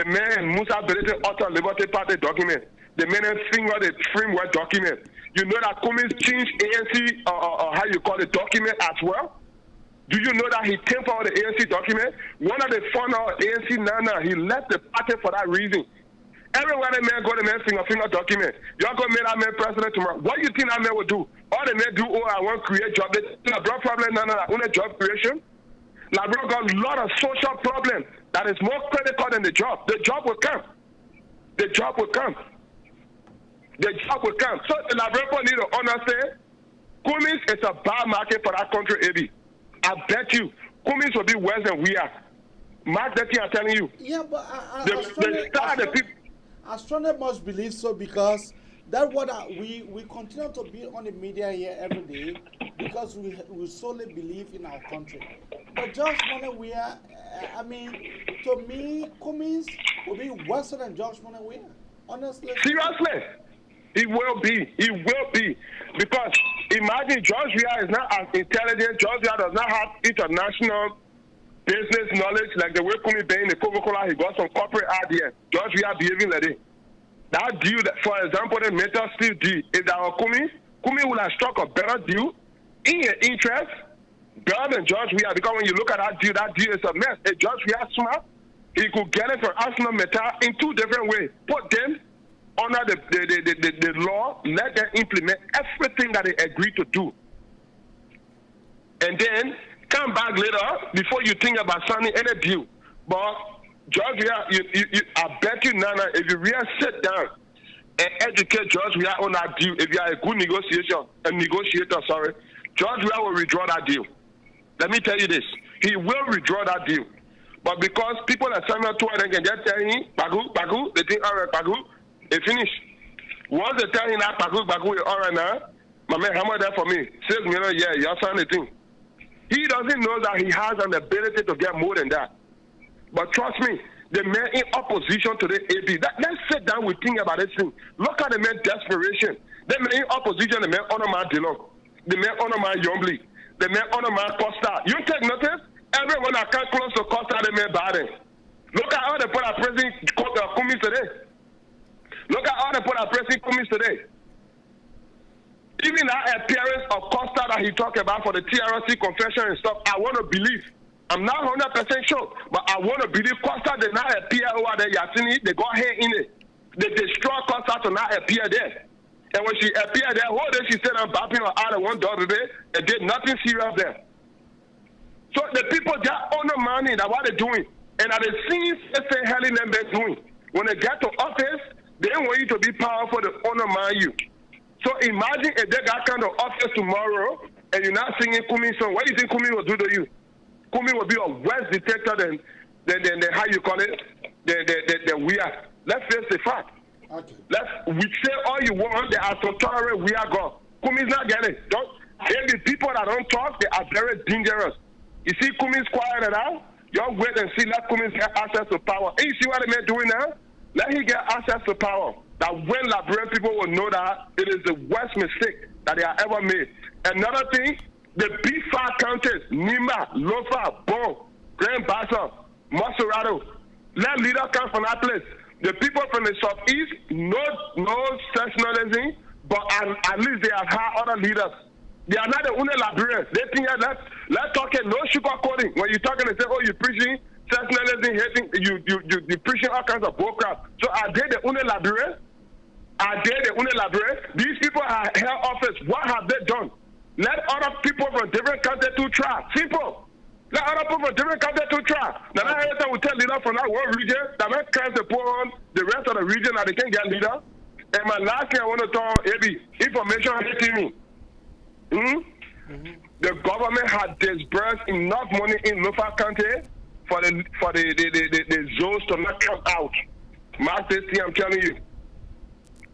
man Musa Bility author Liberty Party document. The man finger the framework document. You know that Cummins changed ANC or how you call it document as well? Do you know that he tampered with the ANC document? One of the founder of ANC Nana, he left the party for that reason. Everywhere the man go, the man finger document. You're going to make that man president tomorrow. What do you think that man will do? All the men do, I want to create job. The problem, Nana, only job creation. Liberia got a lot of social problems that is more critical than the job. The job will come. The job will come. The job will come. So the Liberian people need to understand Cummins is a bad market for that country, AB. I bet you Cummins will be worse than we are. Mark that thing I'm telling you. Yeah, but Australia must believe so because that's what we continue to be on the media here every day because we solely believe in our country. But George Monteweah, I mean, to me, Cummins will be worse than George Monteweah. Honestly. Seriously. He will be. He will be. Because imagine George Weah is not as intelligent. George Weah does not have international business knowledge like the way Kumi Bay in the Coca-Cola. He got some corporate ideas. George Weah behaving like that. That deal, for example, the metal steel deal, is our Kumi will have struck a better deal in your interest better than George Weah. Because when you look at that deal is a mess. If George Weah smart, he could get it from Arsenal Metal in two different ways. Put them under the law, let them implement everything that they agree to do. And then come back later before you think about signing any deal. But George Weah, I bet you, Nana, if you really sit down and educate George Weah on that deal, if you are a good negotiator, George Weah will withdraw that deal. Let me tell you this. He will withdraw that deal. But because people are signing up to it, they can just tell him, Bagu, they think, all right, Bagu, they finish. Once they tell him that Bagu, all right now, my man, how much that for me? 6 million, yeah, you sign the thing. He doesn't know that he has an ability to get more than that. But trust me, the man in opposition to the AB, let's sit down and think about this thing. Look at the man's desperation. The man in opposition, the man honor my Dillon, the man honor my Yombly, the man honor my Costa. You take notice? Everyone that comes close to Costa, the man bad. Look at how they put a pressing Cummins today. Look at how they put a pressing Cummins today. Even that appearance of Costa that he talked about for the TRC confession and stuff, I want to believe. I'm not 100% sure, but I want to believe Costa did not appear over there. You have seen it. They got her in it. They destroy Costa to not appear there. And when she appeared there, whole day she said, I'm bapping her out of one door today and did nothing serious there. So the people just undermining that what they're doing. And at the scenes, they say Helen and they're doing. When they get to office, they want you to be powerful to undermine you. So imagine if they got kind of office tomorrow and you're not singing Kumi song. What do you think Kumi will do to you? Kumi will be a worse detector than how you call it, than we are. Let's face the fact. Okay. We say all you want, there are some tolerant we are gone. Kumi's not getting it. The people that don't talk, they are very dangerous. You see Kumi's quiet now? Y'all wait and see, let Kumi get access to power. And you see what the man doing now? Let him get access to power. That when Liberian people will know that it is the worst mistake that they have ever made. Another thing, The big five counties, Nima, Lofa, Bon, Grand Bassa, Maserado. Let leader come from that place. The people from the southeast, no sectionalism, but at least they have had other leaders. They are not the only Liberians. They think that let's talk no sugarcoating. When you're talking, they say, oh, you're preaching sectionalism, hating, you preaching all kinds of bullcrap. So are they the only Liberians? Are they the only Liberians? These people have held office. What have they done? Let other people from different countries to try. Simple. Let other people from different countries to try. Now, that every time we tell leaders from that one region, that makes sense to put on the rest of the region that they can get leader. And my last thing I want to talk, AB, information hitting me. The government had disbursed enough money in local county for the zones to not come out. Mark this thing, I'm telling you.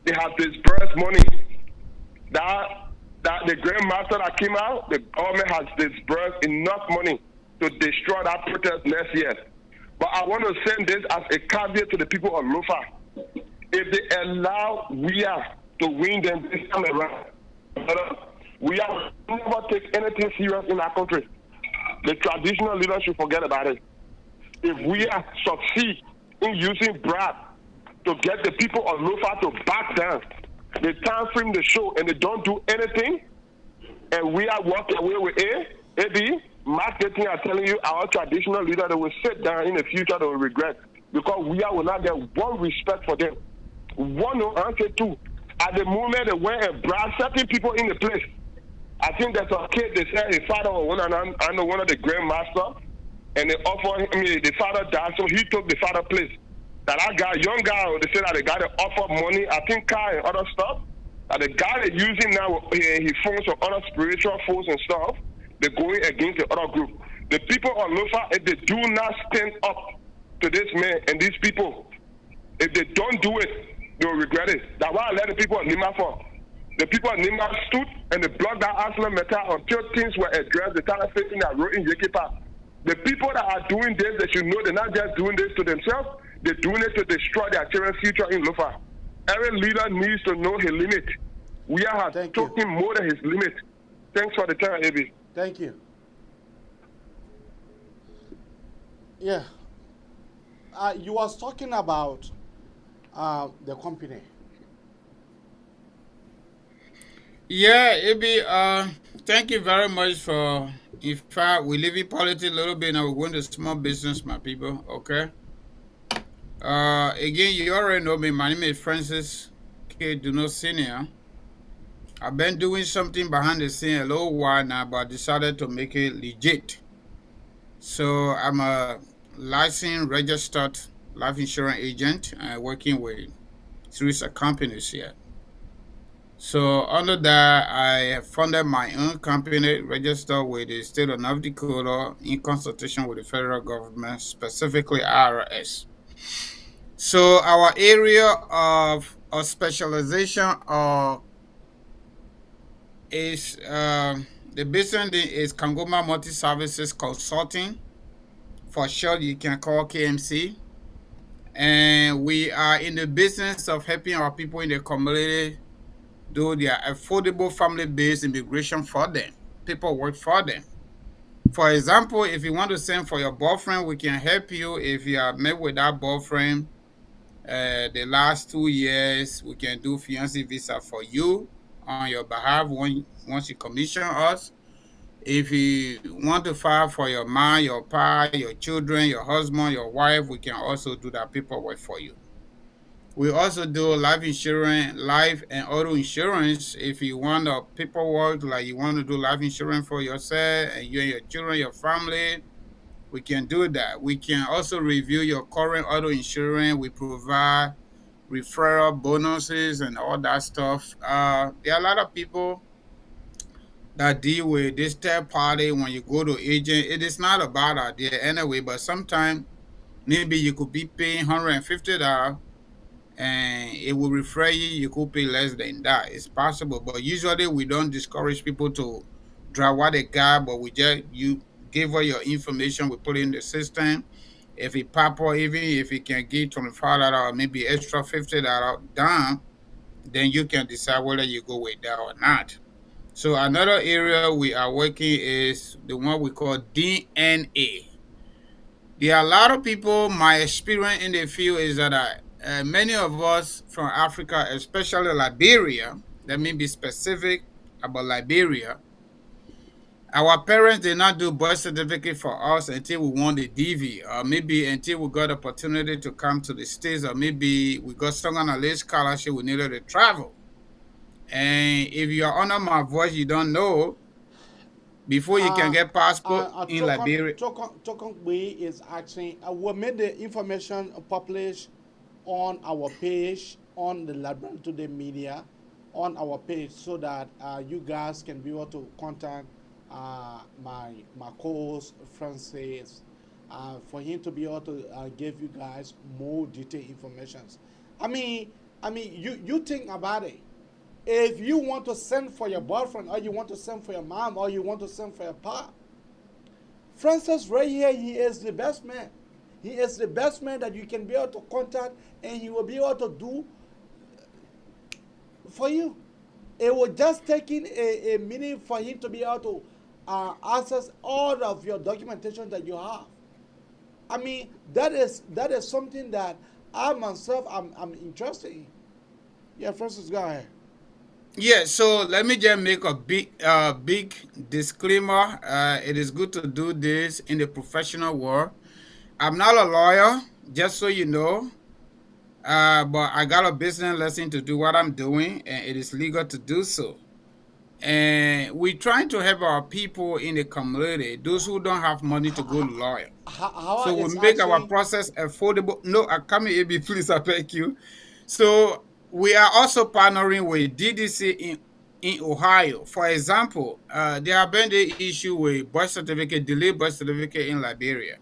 They have disbursed money. That the Grand Master that came out, the government has disbursed enough money to destroy that protest next year. But I want to send this as a caveat to the people of Lofa. If they allow WIA to win them this time around, WIA will never take anything serious in our country. The traditional leaders should forget about it. If WIA succeed in using bribe to get the people of Lofa to back down, the time frame the show and they don't do anything, and we are walking away with AB, marketing are telling you our traditional leader that will sit down in the future they will regret because we will not get one respect for them. One no answer two. At the moment they went and brought certain people in the place. I think there's a kid they said his father was one of the grandmaster, and they offered him the father died, so he took the father place. That guy, young guy, they say that the guy that offer money, I think car and other stuff. That the guy they're using now, he phones some other spiritual force and stuff. They're going against the other group. The people of Lofa, if they do not stand up to this man and these people, if they don't do it, they will regret it. That's why I let the people of Nima for. The people of Nima stood and they blocked that Arsenal matter until things were addressed. They started facing that road in Yekipa. The people that are doing this, they should know they're not just doing this to themselves. They're doing it to destroy their children's future in Lofa. Every leader needs to know his limit. We have taken more than his limit. Thanks for the time, AB. Thank you. Yeah. You was talking about the company. Yeah, AB, thank you very much for, in fact, we live in politics a little bit now. We're going to small business, my people, okay? Again, you already know me. My name is Francis K. Duno Sr. I've been doing something behind the scene a little while now, but I decided to make it legit. So I'm a licensed, registered life insurance agent working with series of companies here. So under that, I funded my own company registered with the state of North Dakota in consultation with the federal government, specifically IRS. So our area of specialization is the business is Kangoma Multi Services Consulting. For short, you can call KMC. And we are in the business of helping our people in the community do their affordable family-based immigration for them. People work for them. For example, if you want to send for your boyfriend, we can help you. If you are met with that boyfriend the last 2 years, we can do fiancé visa for you on your behalf once you commission us. If you want to file for your mom, your pa, your children, your husband, your wife, we can also do that paperwork for you. We also do life insurance, life and auto insurance. If you want the paperwork, like you want to do life insurance for yourself and you and your children, your family, we can do that. We can also review your current auto insurance. We provide referral bonuses and all that stuff. There are a lot of people that deal with this third party when you go to agent. It is not a bad idea anyway, but sometimes maybe you could be paying $150 and it will refer you, you could pay less than that. It's possible, but usually we don't discourage people to drive what they got, but you give her your information, we put it in the system. If it pop up, even if it can give $25 or maybe extra $50 down, then you can decide whether you go with that or not. So another area we are working is the one we call DNA. There are a lot of people, my experience in the field is that many of us from Africa, especially Liberia, let me be specific about Liberia, our parents did not do birth certificate for us until we won the DV, or maybe until we got opportunity to come to the States, or maybe we got some on a late scholarship, we needed to travel. And if you're under my voice, you don't know, before you can get passport in Liberia. Tokon Way is asking, we made the information published on our page, on the Liberian Today Media, on our page, so that you guys can be able to contact my co-host Francis, for him to be able to give you guys more detailed information. I mean, you think about it. If you want to send for your boyfriend, or you want to send for your mom, or you want to send for your pa, Francis right here, he is the best man. He is the best man that you can be able to contact, and he will be able to do for you. It was just taking a minute for him to be able to access all of your documentation that you have. I mean, that is something that I myself I'm interested in. Yeah, Francis, go ahead. Yeah, so let me just make a big disclaimer. It is good to do this in the professional world. I'm not a lawyer, just so you know, but I got a business lesson to do what I'm doing, and it is legal to do so. And we're trying to help our people in the community, those who don't have money to go to lawyer. So we make our process affordable. No, come here, please, I beg you. So we are also partnering with DDC in Ohio. For example, there have been the issue with birth certificate, delayed birth certificate in Liberia.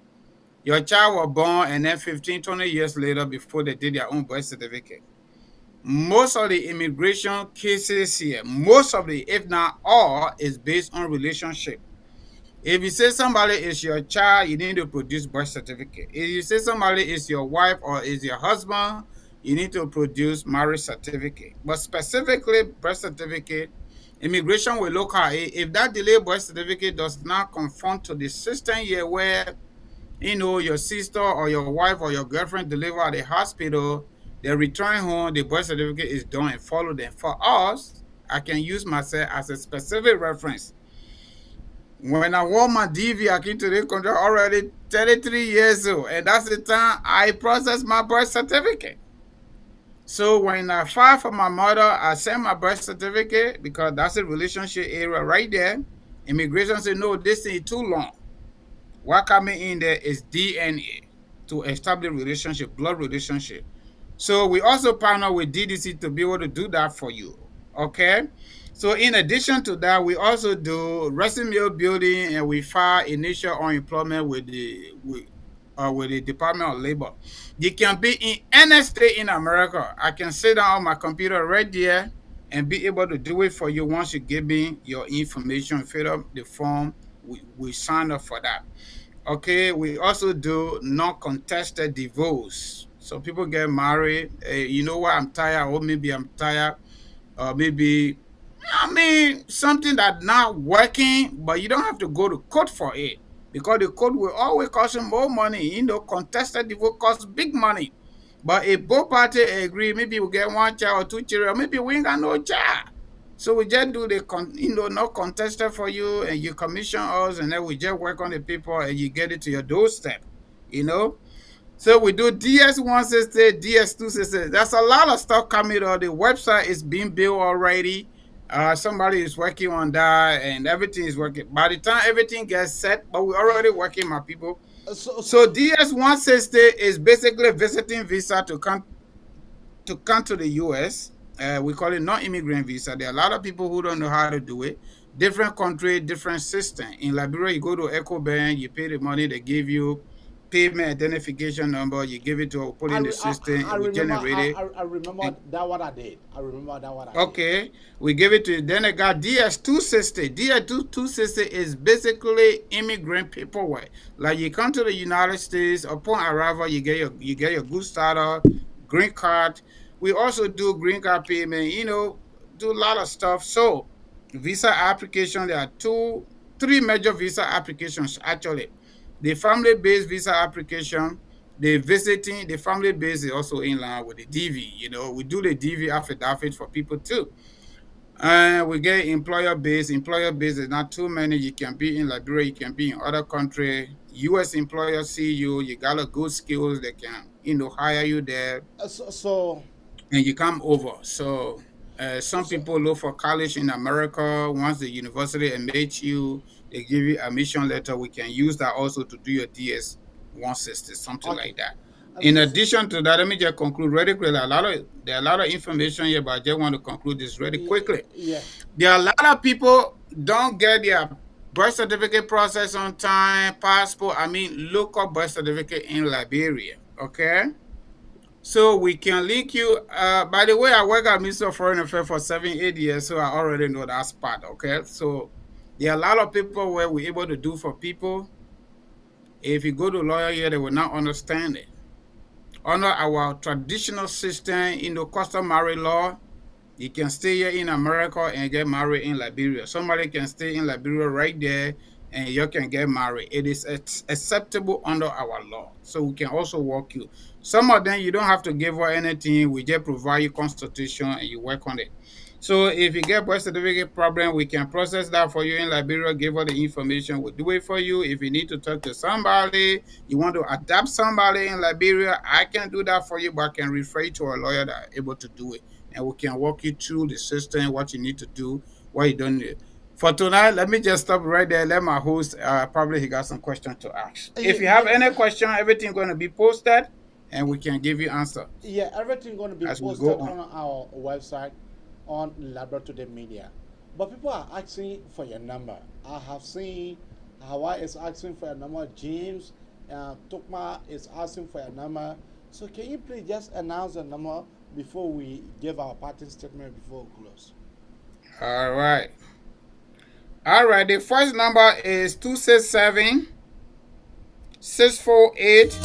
Your child was born, and then 15, 20 years later, before they did their own birth certificate. Most of the immigration cases here, if not all, is based on relationship. If you say somebody is your child, you need to produce birth certificate. If you say somebody is your wife or is your husband, you need to produce marriage certificate. But specifically, birth certificate, immigration will look at it. If that delayed birth certificate does not conform to the system here where, your sister or your wife or your girlfriend deliver at the hospital, they return home, the birth certificate is done and follow them. For us, I can use myself as a specific reference. When I won my DV, I came to this country already 33 years old, and that's the time I processed my birth certificate. So when I filed for my mother, I sent my birth certificate because that's a relationship area right there. Immigration said, no, this is too long. What coming in there is DNA to establish relationship, blood relationship. So we also partner with DDC to be able to do that for you. Okay. So in addition to that, we also do resume building, and we file initial unemployment with the Department of Labor. You can be in any state in America. I can sit down on my computer right there and be able to do it for you once you give me your information, fill up the form. We sign up for that. Okay, we also do non-contested divorce. So people get married. You know what? I'm tired, or maybe I'm tired, or maybe something that's not working, but you don't have to go to court for it because the court will always cost you more money. Contested divorce costs big money. But if both parties agree, maybe we get one child or two children, or maybe we ain't got no child. So we just do the no contested for you, and you commission us, and then we just work on the paper, and you get it to your doorstep. So we do DS160, DS260. There's a lot of stuff coming on. The website is being built already. Somebody is working on that, and everything is working. By the time everything gets set, but we're already working, my people. So DS160 is basically a visiting visa to come to the U.S. We call it non-immigrant visa. There are a lot of people who don't know how to do it. Different country, different system. In Liberia, you go to EcoBank, you pay the money, they give you payment identification number, you give it to put in the system, I we generate it. I remember that what I did. Okay, we give it to you. Then I got DS260. DS260 is basically immigrant paperwork. Like you come to the United States, upon arrival, you get your good starter, green card. We also do green card payment, do a lot of stuff. So visa application. There are three major visa applications actually. The family-based visa application, the visiting, the family-based is also in line with the DV. You know, we do the DV affidavit for people too. And we get employer-based. Employer-based is not too many. You can be in Liberia, you can be in other country. U.S. employers see you, you got a good skills, they can, hire you there. And you come over. So some people look for college in America. Once the university admits you, they give you a admission letter. We can use that also to do your DS 160, something like that. In addition to that, let me just conclude really quickly. There are a lot of information here, but I just want to conclude this really quickly. Yeah. There are a lot of people don't get their birth certificate process on time, passport, local birth certificate in Liberia. Okay? So we can link you. By the way, I work at Ministry of Foreign Affairs for 7-8 years, so I already know that part. Okay, so there are a lot of people where we're able to do for people. If you go to lawyer here, they will not understand it. Under our traditional system, customary law, you can stay here in America and get married in Liberia. Somebody can stay in Liberia right there and you can get married. It is acceptable under our law. So we can also work you. Some of them, you don't have to give her anything. We just provide you constitution and you work on it. So if you get birth certificate problem, we can process that for you in Liberia, give her the information, we'll do it for you. If you need to talk to somebody, you want to adapt somebody in Liberia, I can do that for you, but I can refer you to a lawyer that are able to do it. And we can walk you through the system, what you need to do, what you don't need. For tonight, let me just stop right there. Let my host, probably he got some questions to ask. If you have any question, everything going to be posted and we can give you answer. Yeah, everything going to be posted on our website on Liberia Today Media. But people are asking for your number. I have seen Hawaii is asking for your number. James Tukma is asking for your number. So can you please just announce the number before we give our parting statement before we close? All right. The first number is 267 648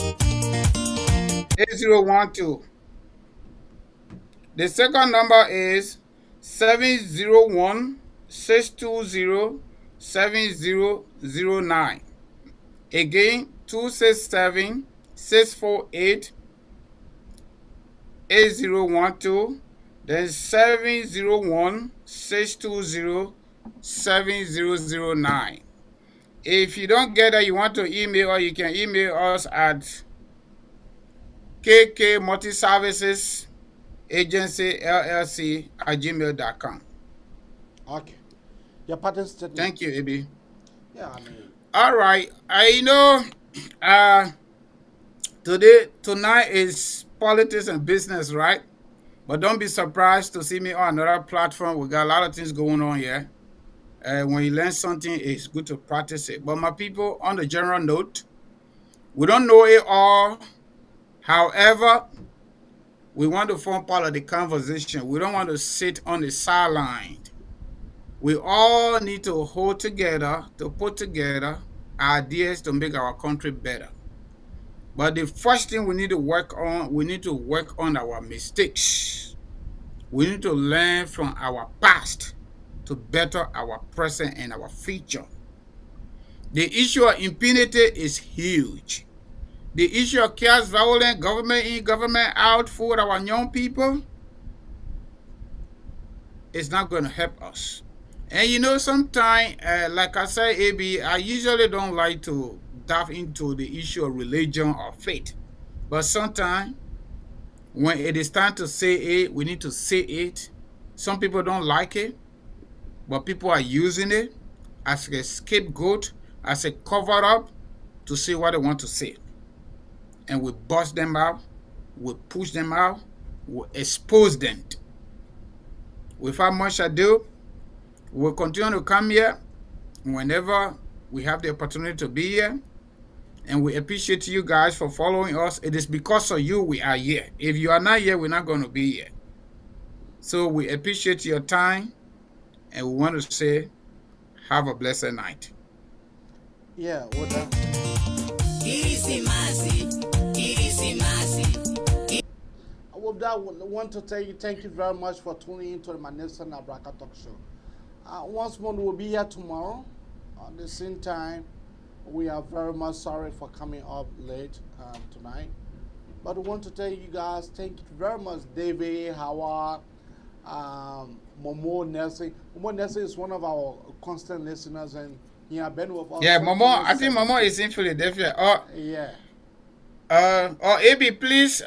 8012. The second number is 701 620 7009. Again, 267 648 8012. Then 701 620 7009. If you don't get it, you want to email, or you can email us at kkmultiservicesagency@gmail.com. Okay. Your parting statement. Thank you, Ibi. Yeah, all right. Tonight is politics and business, right? But don't be surprised to see me on another platform. We got a lot of things going on here. When you learn something, it's good to practice it. But my people, on the general note, we don't know it all. However, we want to form part of the conversation. We don't want to sit on the sideline. We all need to hold together, to put together ideas to make our country better. But the first thing we need to work on our mistakes. We need to learn from our past to better our present and our future. The issue of impunity is huge. The issue of chaos, violence, government in, government out for our young people is not going to help us. And sometimes, like I say, AB, I usually don't like to dive into the issue of religion or faith. But sometimes, when it is time to say it, we need to say it. Some people don't like it, but people are using it as a scapegoat, as a cover-up to say what they want to say. And we bust them out, we push them out, we expose them. Without much ado, we'll continue to come here whenever we have the opportunity to be here. And we appreciate you guys for following us. It is because of you we are here. If you are not here, we're not going to be here. So we appreciate your time. And we want to say, have a blessed night. Yeah, what that? With that, I want to tell you thank you very much for tuning in to the Manessa Nabraka Talk Show. Once more, we'll be here tomorrow at the same time. We are very much sorry for coming up late tonight. But we want to tell you guys, thank you very much, David, Howard, Momo Nelson. Momo Nelson is one of our constant listeners, and he has been with us. Yeah, Momo, I think Momo is in Philadelphia. Yeah. Or AB, please,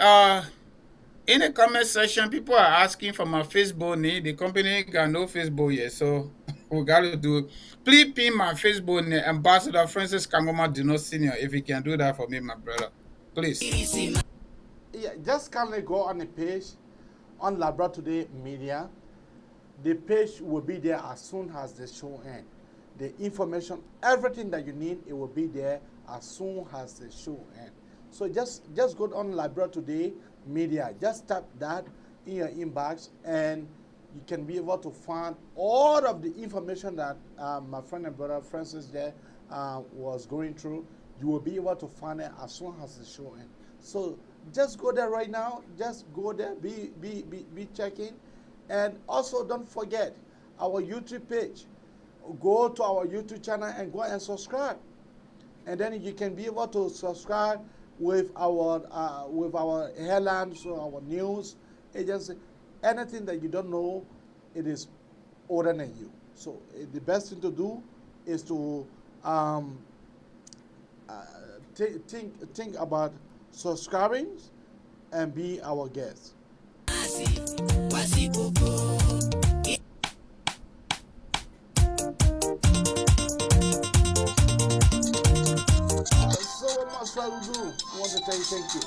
in the comment section, people are asking for my Facebook name. The company got no Facebook yet, so we got to do. Please pin my Facebook name, Ambassador Francis Kangoma Dino Senior, if you can do that for me, my brother. Please. Yeah, just kindly go on the page on Labra Today Media. The page will be there as soon as the show ends. The information, everything that you need, it will be there as soon as the show ends. So just go on Libera Today Media. Just tap that in your inbox, and you can be able to find all of the information that my friend and brother Francis there was going through. You will be able to find it as soon as the show ends. So just go there right now. Just go there. Be checking, and also don't forget our YouTube page. Go to our YouTube channel and go and subscribe, and then you can be able to subscribe with our headlines or our news agency. Anything that you don't know, it is older than you. So the best thing to do is to think about subscribing and be our guest. So what must I do? I want to tell you thank you.